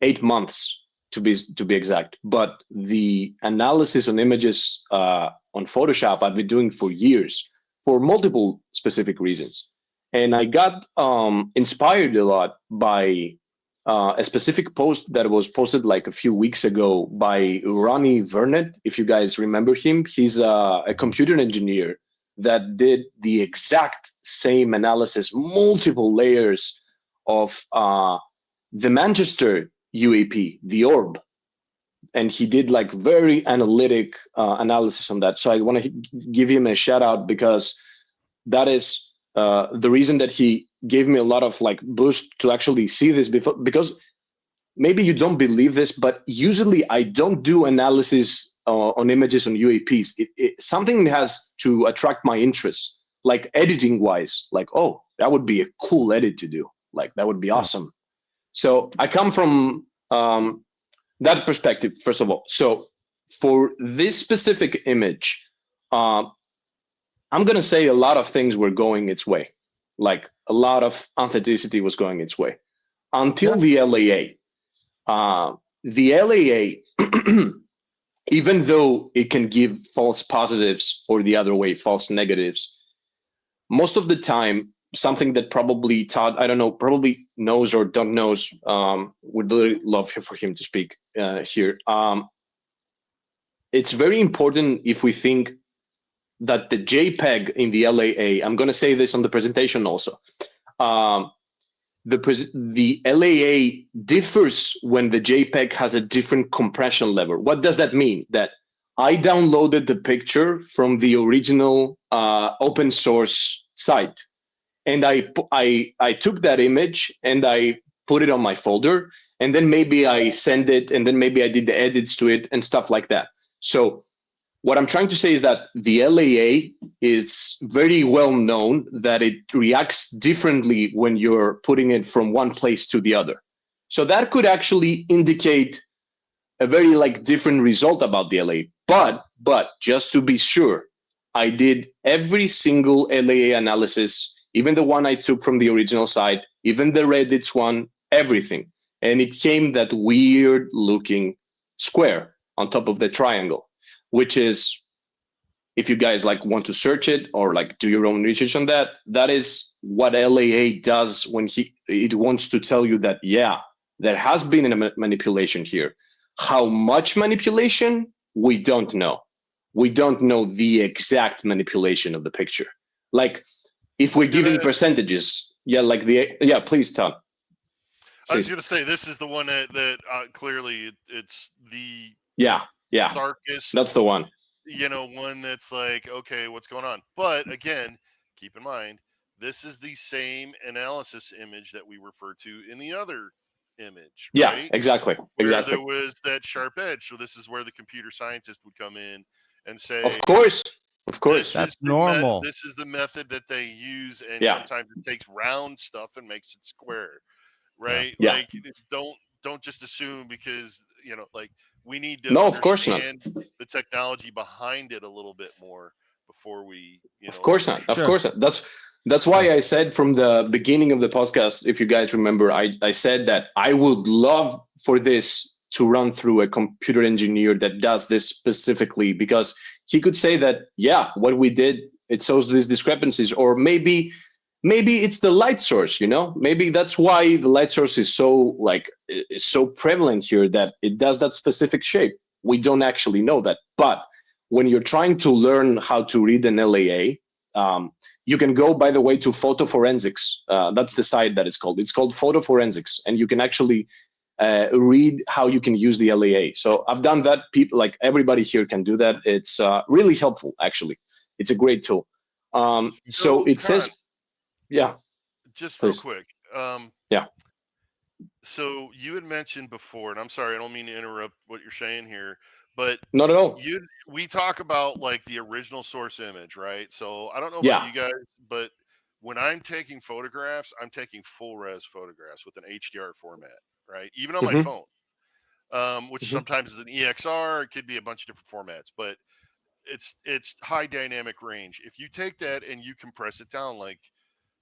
B: 8 months to be exact. But the analysis on images on Photoshop I've been doing for years for multiple specific reasons. And I got inspired a lot by a specific post that was posted like a few weeks ago by Ronnie Vernet. If you guys remember him, he's a computer engineer that did the exact same analysis, multiple layers of the Manchester UAP, the orb, and he did like very analytic analysis on that. So I want to give him a shout out because that is the reason that he gave me a lot of like boost to actually see this before. Because maybe you don't believe this, but usually I don't do analysis on images on UAPs. Something has to attract my interest, like editing wise. Like, oh, that would be a cool edit to do. Like that would be
A: Yeah.
B: awesome. So I come from that perspective, first of all. So for this specific image, uh, I'm going to say a lot of things were going its way. Like a lot of authenticity was going its way until
A: Yeah.
B: the LAA. The LAA, even though it can give false positives or the other way, false negatives, most of the time, something that probably Todd, I don't know, probably knows or don't knows, would really love for him to speak here. It's very important if we think that the JPEG in the LAA, I'm going to say this on the presentation also, um, the LAA differs when the JPEG has a different compression level. What does that mean? That I downloaded the picture from the original open source site, and I took that image and I put it on my folder, and then maybe I send it, and then maybe I did the edits to it and stuff like that. So what I'm trying to say is that the LAA is very well known that it reacts differently when you're putting it from one place to the other. So that could actually indicate a very like different result about the LA. But just to be sure, I did every single LAA analysis, even the one I took from the original site, even the Reddit's one, everything. And it came that weird looking square on top of the triangle, which is, if you guys like want to search it or like do your own research on that, that is what LAA does when it wants to tell you that, yeah, there has been a manipulation here. How much manipulation? We don't know. We don't know the exact manipulation of the picture. Like if we're giving percentages, yeah, please, Todd.
C: I was
B: Please.
C: going to say this is the one that clearly it's the
B: Yeah,
C: darkest,
B: that's the one.
C: one that's like, okay, what's going on? But again, keep in mind, this is the same analysis image that we refer to in the other image,
B: Yeah,
C: right?
B: exactly.
C: Where there was that sharp edge. So this is where the computer scientist would come in and
B: Of
C: say,
B: course.
A: That's normal.
C: this is the method that they use, and
B: Yeah.
C: sometimes it takes round stuff and makes it square,
A: Yeah.
C: right?
B: Yeah.
C: Like don't just assume because like we need to
B: No, of course not.
C: understand the technology behind it a little bit more before we
B: Of course not. Of
A: Sure.
B: course not. That's
A: Sure.
B: why I said from the beginning of the podcast, if you guys remember, I said that I would love for this to run through a computer engineer that does this specifically, because he could say that, yeah, what we did, it shows these discrepancies, or maybe it's the light source, maybe that's why the light source is so prevalent here, that it does that specific shape. We don't actually know that. But when you're trying to learn how to read an LAA, you can go, by the way, to photo forensics. That's the site that it's called photo forensics, and you can actually read how you can use the LAA. So I've done that. People, like everybody here, can do that. It's really helpful, actually. It's a great tool. So it says, yeah,
C: just real
B: please.
C: quick.
B: Yeah.
C: So you had mentioned before, and I'm sorry, I don't mean to interrupt what you're saying here,
B: Not at all.
C: we talk about like the original source image, right? So I don't know about
B: Yeah.
C: you guys, but when I'm taking photographs, I'm taking full res photographs with an HDR format, right? Even on my
B: Mm-hmm.
C: phone, which
B: Mm-hmm.
C: sometimes is an EXR, it could be a bunch of different formats, but it's high dynamic range. If you take that and you compress it down, like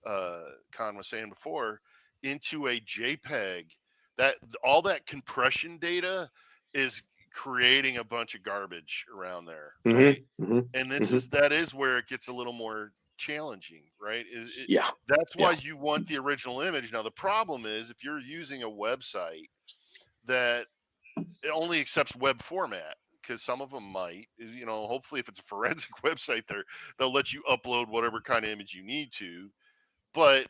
C: Con was saying before, into a JPEG, that all that compression data is creating a bunch of garbage around there, right?
B: Mm-hmm. Mm-hmm.
C: And
B: Mm-hmm.
C: that is where it gets a little more challenging, right?
B: Yeah.
C: That's
B: Yeah.
C: why you want the original image. Now the problem is if you're using a website that it only accepts web format, because some of them might, hopefully if it's a forensic website, they'll let you upload whatever kind of image you need to, but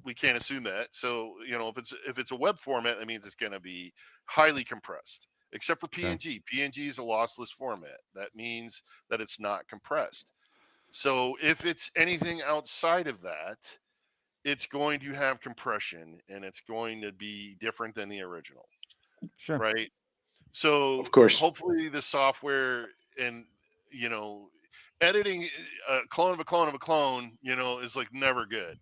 C: we can't assume that. So if it's a web format, that means it's going to be highly compressed, except for
A: Okay.
C: PNG. PNG is a lossless format. That means that it's not compressed. So if it's anything outside of that, it's going to have compression and it's going to be different than the original,
A: Sure.
C: right? So
B: Of course.
C: hopefully the software and editing a clone of a clone of a clone, is like never good.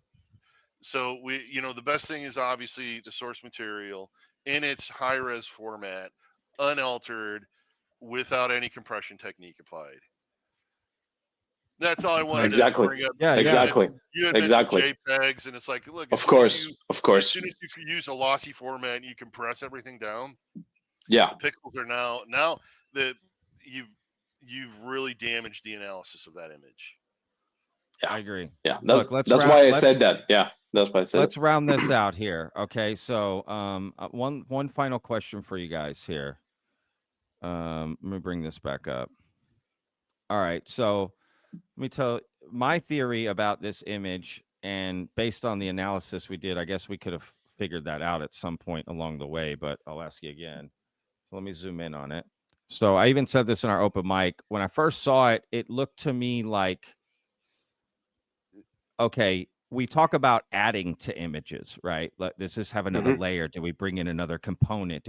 C: So the best thing is obviously the source material in its high res format, unaltered, without any compression technique applied. That's all I wanted to
B: Exactly.
C: bring up
A: Yeah,
C: because
A: yeah.
C: you had mentioned
B: Exactly.
C: JPEGs, and it's like, look,
B: Of course. Of
C: as
B: course.
C: soon as you use a lossy format and you compress everything down,
B: Yeah.
C: the pixels are now that you've really damaged the analysis of that image.
B: Yeah.
A: I agree.
B: Yeah.
A: Look,
B: That's why I said that. Yeah. That's why I said it.
A: let's round this out here. Okay, so one final question for you guys here. Let me bring this back up. All right, so let me tell my theory about this image, and based on the analysis we did, I guess we could have figured that out at some point along the way, but I'll ask you again. So let me zoom in on it. So I even said this in our open mic. When I first saw it, it looked to me like, okay, we talk about adding to images, right? Does this have another
B: Mm-hmm.
A: layer? Do we bring in another component?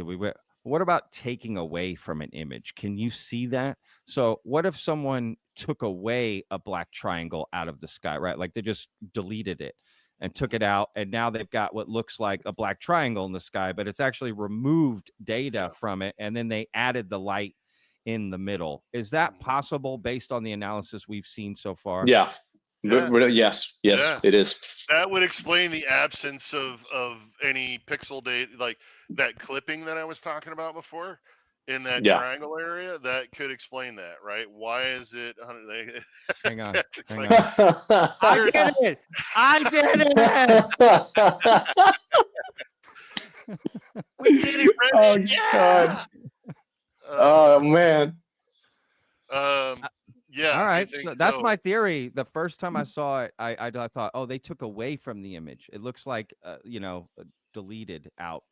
A: What about taking away from an image? Can you see that? So what if someone took away a black triangle out of the sky, right? Like they just deleted it and took it out, and now they've got what looks like a black triangle in the sky, but it's actually removed data
C: Yeah.
A: from it, and then they added the light in the middle. Is that possible based on the analysis we've seen so far?
B: Yeah.
C: Yeah.
B: Yes. Yes,
C: Yeah.
B: it is.
C: That would explain the absence of any pixel data, like that clipping that I was talking about before in that
B: Yeah.
C: triangle area. That could explain that, right? Why is it 100?
A: Hang on.
C: Patrick's
A: Hang
C: like,
A: on. I
C: there's
A: did it. I did it.
C: we did it,
B: Oh
C: Reddit.
B: God.
C: Yeah.
B: Oh man.
C: Yeah,
A: All
C: I
A: right.
C: think
A: So that's
C: so.
A: my theory. The first time I saw it, I thought, oh, they took away from the image. It looks like, deleted out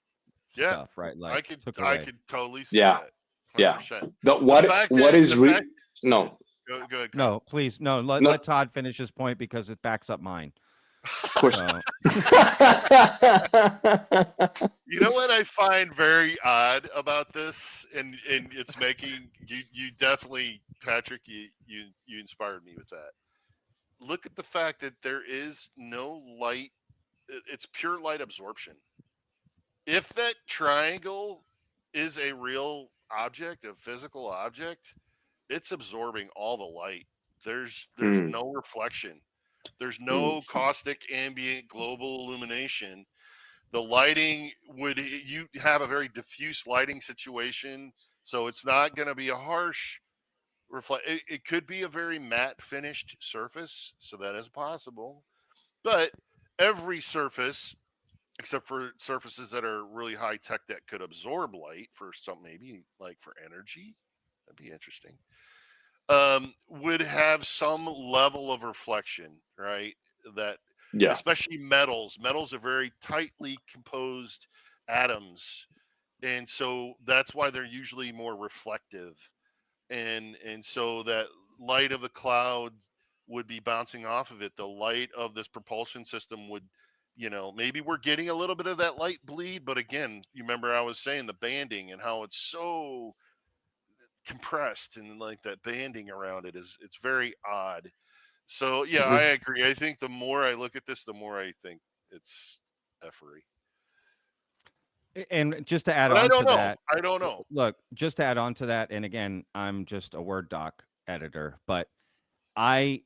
C: Yeah,
A: stuff, right?
C: I
A: Like
C: could
A: took
C: I
A: away.
C: could totally see
B: Yeah.
C: that,
B: Yeah.
C: 100%.
B: But
C: The fact
B: what
C: that
B: is
C: the fact
B: no.
C: go ahead, Con.
A: No, please, no. Let
B: No,
A: Todd finish his point because it backs up mine.
B: of course.
A: So
C: You know what I find very odd about this, and it's making you definitely, Patrick, you inspired me with that. Look at the fact that there is no light; it's pure light absorption. If that triangle is a real object, a physical object, it's absorbing all the light. There's
B: Mm,
C: no reflection. There's
B: mm,
C: no caustic ambient global illumination. The lighting would you have a very diffuse lighting situation, so it's not going to be a harsh reflect. It could be a very matte finished surface, so that is possible. But every surface, except for surfaces that are really high tech that could absorb light for some, maybe like for energy, that'd be interesting. Would have some level of reflection, right? That
B: yeah.
C: especially metals are very tightly composed atoms, and so that's why they're usually more reflective, and so that light of the cloud would be bouncing off of it. The light of this propulsion system would, maybe we're getting a little bit of that light bleed, but again, you remember I was saying the banding and how it's so compressed, and like that banding around it it's very odd. So yeah, I
B: Mhm.
C: agree. I think the more I look at this, the more I think it's effery.
A: And just to add
C: But I
A: on
C: don't
A: to
C: know.
A: that,
C: I don't know.
A: look, just to add on to that, and again, I'm just a Word doc editor, but I,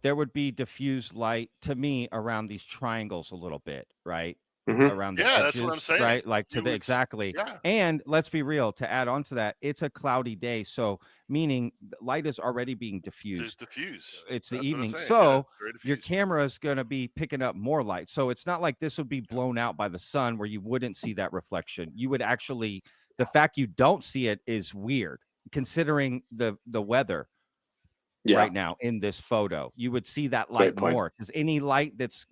A: there would be diffused light to me around these triangles a little bit, right?
B: Mhm.
A: Around the
C: Yeah, that's what I'm
A: edges,
C: saying.
A: right? Like to
C: You
A: the
C: would,
A: exactly.
C: yeah,
A: And let's be real, to add on to that, it's a cloudy day. So meaning light is already being
C: to
A: diffused.
C: diffuse.
A: It's the
C: That's what I'm
A: evening.
C: saying. Yeah,
A: So
C: it's very
A: your
C: diffused.
A: camera is going to be picking up more light. So it's not like this would be
C: Yeah.
A: blown out by the sun where you wouldn't see that reflection. You would actually, the fact you don't see it is weird considering the weather
B: Yeah.
A: right now in this photo. You would see that light
B: Great point.
A: more because any light that's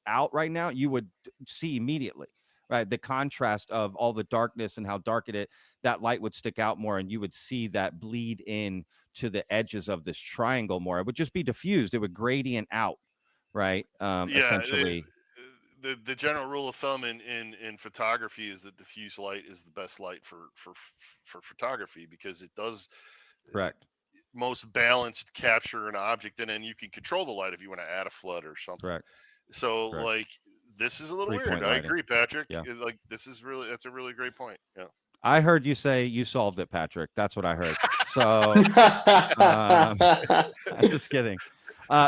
A: out right now, you would see immediately, right? The contrast of all the darkness and how dark it is, that light would stick out more, and you would see that bleed in to the edges of this triangle more. It would just be diffused. It would gradient out, right?
C: Yeah,
A: Essentially,
C: the general rule of thumb in photography is that diffuse light is the best light for photography, because it does
A: correct,
C: most balanced capture an object, and then you can control the light if you want to add a flood or something.
A: correct,
C: So
A: correct.
C: like this is a little
A: 3 point
C: weird. I
A: lighting.
C: agree, Patrick.
A: Yeah.
C: Like this is really, that's a really great point. Yeah.
A: I heard you say you solved it, Patrick. That's what I heard. So Um, I'm just kidding.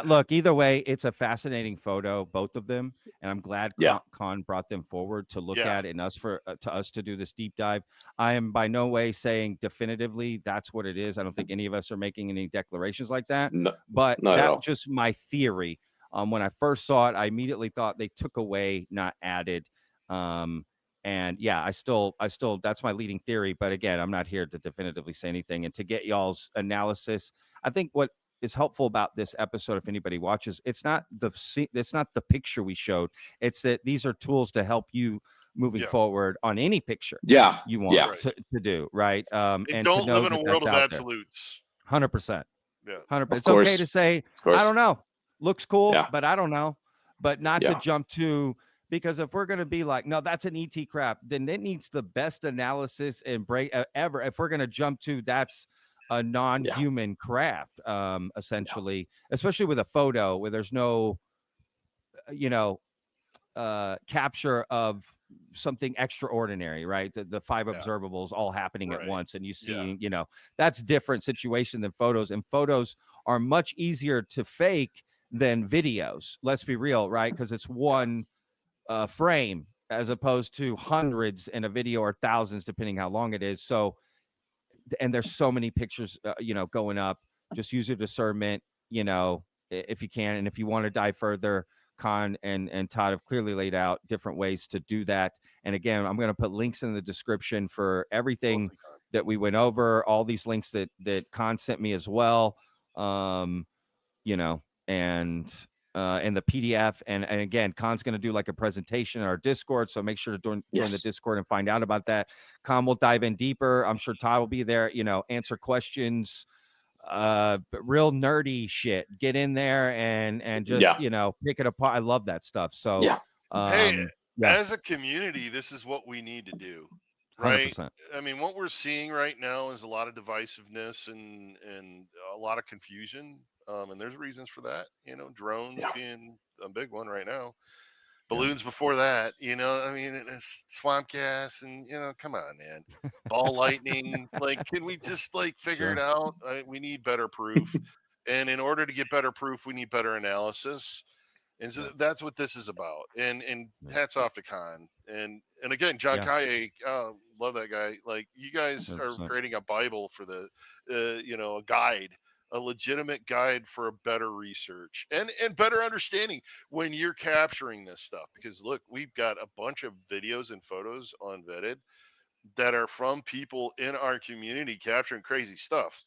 A: Look, either way, it's a fascinating photo, both of them, and I'm glad
B: Yeah.
A: Con brought them forward to look
C: Yeah.
A: at and us for to us to do this deep dive. I am by no way saying definitively that's what it is. I don't think any of us are making any declarations like that,
B: No,
A: but
B: not at
A: that
B: all.
A: just my theory. When I first saw it, I immediately thought they took away, not added. Um, and yeah, I still, that's my leading theory. But again, I'm not here to definitively say anything. And to get y'all's analysis, I think what is helpful about this episode, if anybody watches, it's not the picture we showed. It's that these are tools to help you moving
C: Yeah.
A: forward on any picture
B: Yeah.
A: you want
B: Yeah.
C: Right.
A: to do, right?
C: And
A: And to
C: don't live
A: know
C: in a
A: that
C: world
A: that's
C: of
A: out there.
C: absolutes.
A: 100%.
C: Yeah.
A: 100%.
B: Of
A: It's okay to
B: course.
A: say,
B: Of
A: I
B: course.
A: don't know. Looks cool,
B: Yeah.
A: but I don't know. But not to
B: Yeah.
A: jump to, because if we're going to be like, no, that's an ET crap, then it needs the best analysis and break ever. If we're going to jump to, that's a
B: Yeah.
A: non-human craft,
B: Yeah.
A: essentially, especially with a photo where there's no, you know, capture of something extraordinary, right? The five
C: Yeah.
A: observables all happening at
C: Right.
A: once, and you
C: Yeah.
A: see, that's different situation than photos, and photos are much easier to fake than videos. Let's be real, right? Because it's
C: Yeah.
A: one frame as opposed to hundreds in a video or thousands, depending how long it is. So, and there's so many pictures, going up. Just use your discernment, if you can, and if you want to dive further, Con and Todd have clearly laid out different ways to do that. And again, I'm going to put links in the description for everything
C: Totally. Con.
A: that we went over. All these links that Con sent me as well. You know, and the PDF. And again, Con's going to do like a presentation on our Discord. So make sure to join the
B: Yes.
A: Discord and find out about that. Con will dive in deeper. I'm sure Todd will be there, answer questions, but real nerdy shit. Get in there and just,
B: Yeah.
A: pick it apart. I love that stuff. So,
B: Yeah.
C: Hey,
A: yeah,
C: as a community, this is what we need to do, right?
A: 100%.
C: I mean, what we're seeing right now is a lot of divisiveness and a lot of confusion. And there's reasons for that. Drones
B: Yeah.
C: being a big one right now.
A: Yeah.
C: Balloons before that. I mean, it's swamp gas, and come on, man. Ball lightning. Like, can we just like figure it
A: Sure.
C: out? We need better proof, and in order to get better proof, we need better analysis. And so
A: Yeah.
C: that's what this is about. And
A: Yeah.
C: hats off to Con. And again, John
A: Yeah.
C: Kaye, love that guy. Like, you guys are
A: 100%.
C: creating a Bible for the, a guide, a legitimate guide for a better research and better understanding when you're capturing this stuff. Because look, we've got a bunch of videos and photos on Vetted that are from people in our community capturing crazy stuff,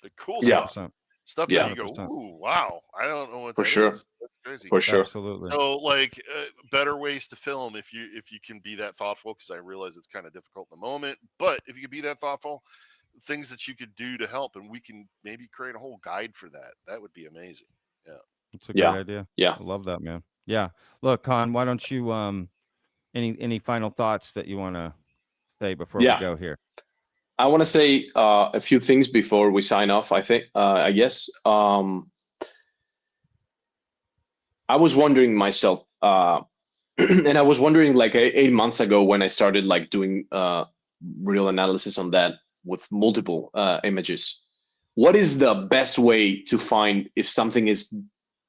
C: the cool
B: Yeah.
C: stuff,
A: 100%.
C: stuff that
B: Yeah.
C: you go,
A: 100%.
C: ooh, wow, I don't know what
B: For
C: that
B: sure.
C: is. That's crazy.
B: For sure.
A: Absolutely.
C: So, like, better ways to film if you can be that thoughtful, because I realize it's kind of difficult in the moment. But if you can be that thoughtful, things that you could do to help, and we can maybe create a whole guide for that. That would be amazing. Yeah.
A: It's a great
B: Yeah.
A: idea.
B: Yeah.
A: I love that, man. Yeah. Look, Con, why don't you any final thoughts that you want to say before we
B: Yeah.
A: go here?
B: I want to say a few things before we sign off. I guess. I was wondering myself, and I was wondering like 8 months ago when I started like doing real analysis on that with multiple images. What is the best way to find if something is,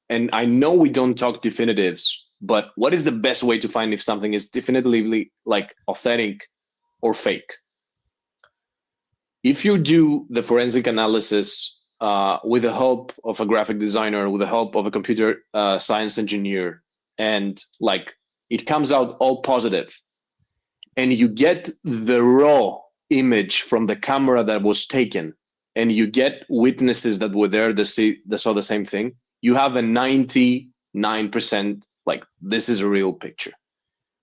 B: and I know we don't talk definitives, but what is the best way to find if something is definitively like authentic or fake? If you do the forensic analysis with the help of a graphic designer, with the help of a computer science engineer, and like it comes out all positive, and you get the raw image from the camera that was taken, and you get witnesses that were there that saw the same thing, you have a 99% like this is a real picture.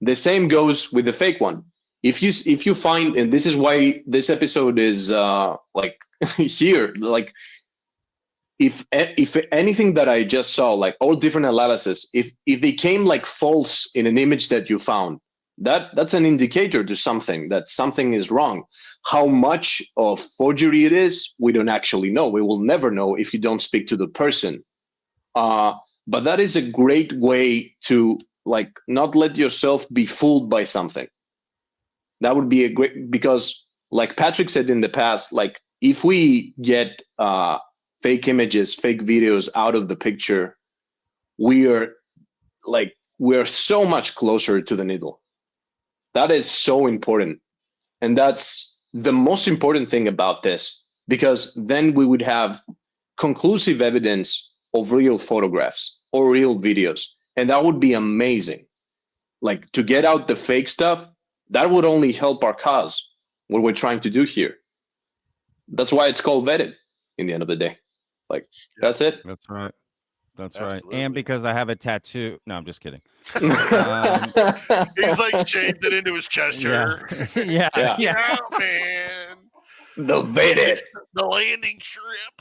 B: The same goes with the fake one. If you find, and this is why this episode is like here, like if anything that I just saw, like all different analysis, if they came like false in an image that you found, that's an indicator to something, that something is wrong. How much of forgery it is, we don't actually know. We will never know if you don't speak to the person. But that is a great way to like not let yourself be fooled by something. That would be a great, because like Patrick said in the past, like if we get fake images, fake videos out of the picture, we're so much closer to the needle. That is so important. And that's the most important thing about this, because then we would have conclusive evidence of real photographs or real videos. And that would be amazing. Like to get out the fake stuff, that would only help our cause, what we're trying to do here. That's why it's called vetted in the end of the day. Like, that's it.
A: That's right. That's
C: Absolutely.
A: right. And because I have a tattoo. No, I'm just kidding.
C: He's like shaved it into his chest hair.
A: Yeah.
C: Yeah, man.
B: The vetted.
C: It's the landing strip.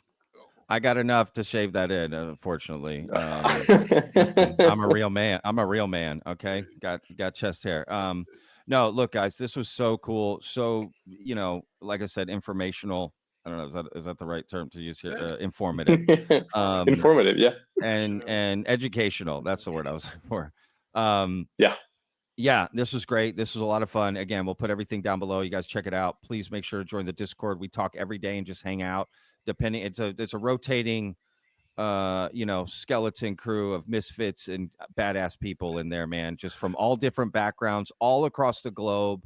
A: I got enough to shave that in, unfortunately. I'm a real man. Okay. Got chest hair. No, look, guys, this was so cool. So, like I said, informational. I don't know, is that the right term to use here? Informative.
B: Informative, yeah.
A: And educational. That's the word I was looking for. Yeah, this was great. This was a lot of fun. Again, we'll put everything down below. You guys check it out. Please make sure to join the Discord. We talk every day and just hang out. Depending, it's a rotating skeleton crew of misfits and badass people in there, man, just from all different backgrounds, all across the globe,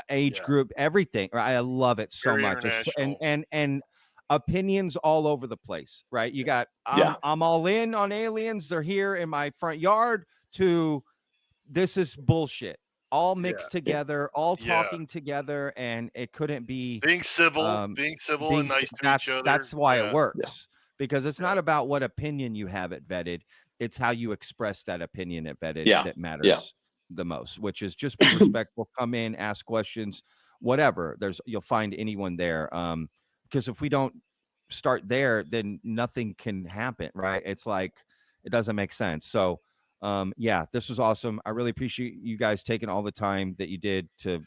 A: age group, everything. I love it so much. And opinions all over the place, right? You got I'm all in on aliens, they're here in my front yard, to this is bullshit, all mixed together, all talking together, and it couldn't be
C: being civil and nice to each other.
A: That's why it works, because it's not about what opinion you have at Vetted, it's how you express that opinion at Vetted that matters the most, which is just be respectful, come in, ask questions, whatever. You'll find anyone there, because if we don't start there, then nothing can happen, right? It's like it doesn't make sense. So this was awesome. I really appreciate you guys taking all the time that you did to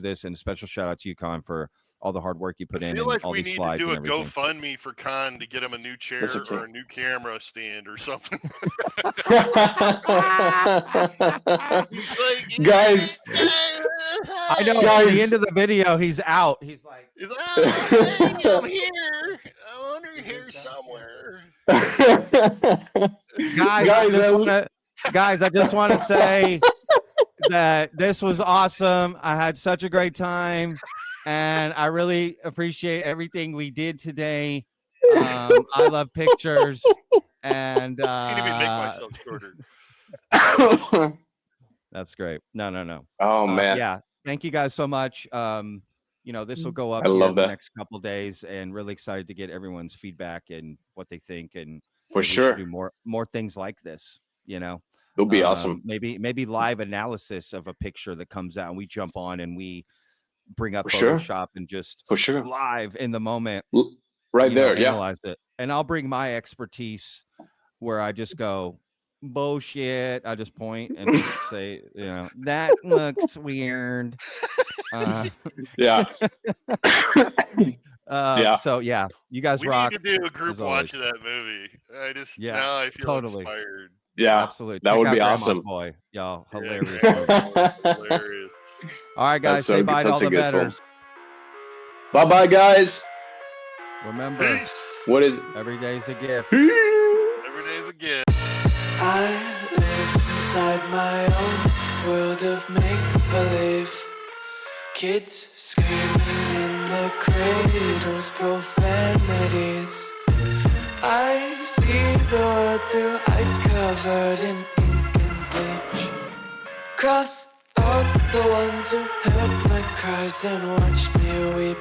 A: this, and a special shout out to you, Con, for all the hard work you put in. I feel like we need to do a
C: GoFundMe for Con to get him a new chair or a new camera stand or something.
B: He's like, guys,
A: I know. At the end of the video, he's out. He's like,
C: I'm here. I'm under here somewhere.
A: Guys, I just want to say that this was awesome. I had such a great time, and I really appreciate everything we did today. I love pictures, and
C: I can't even make myself shorter.
A: That's great. No.
B: Oh man.
A: Yeah. Thank you guys so much. This will go up
B: in
A: the next couple days, and really excited to get everyone's feedback and what they think, and
B: for sure
A: do more things like this.
B: It'll be awesome.
A: Maybe live analysis of a picture that comes out, and we jump on and we bring up Photoshop and just live in the moment,
B: right there,
A: analyze it. And I'll bring my expertise where I just go, bullshit. I just point and just say, that looks weird.
B: Yeah. Yeah.
A: So yeah, you guys
C: We
A: rock.
C: need to do a group
A: as
C: watch
A: always.
C: of that movie.
A: Yeah,
C: Now I feel
A: totally.
C: inspired.
B: Yeah.
A: Absolutely.
B: That
A: Check
B: would
A: out
B: be
A: Grandma's
B: awesome.
A: Boy, y'all.
C: Yeah,
A: Hilarious.
C: hilarious.
A: All right, guys. Say bye to all the betters.
B: Bye bye, guys.
A: Remember,
C: Peace.
B: What is
A: every day's a gift.
C: Every day's a gift.
D: I live inside my own world of make-believe. Kids screaming in the cradles, profanities. I see the world through ice covered in ink and bleach. Cross out the ones who heard my cries and watched me weep.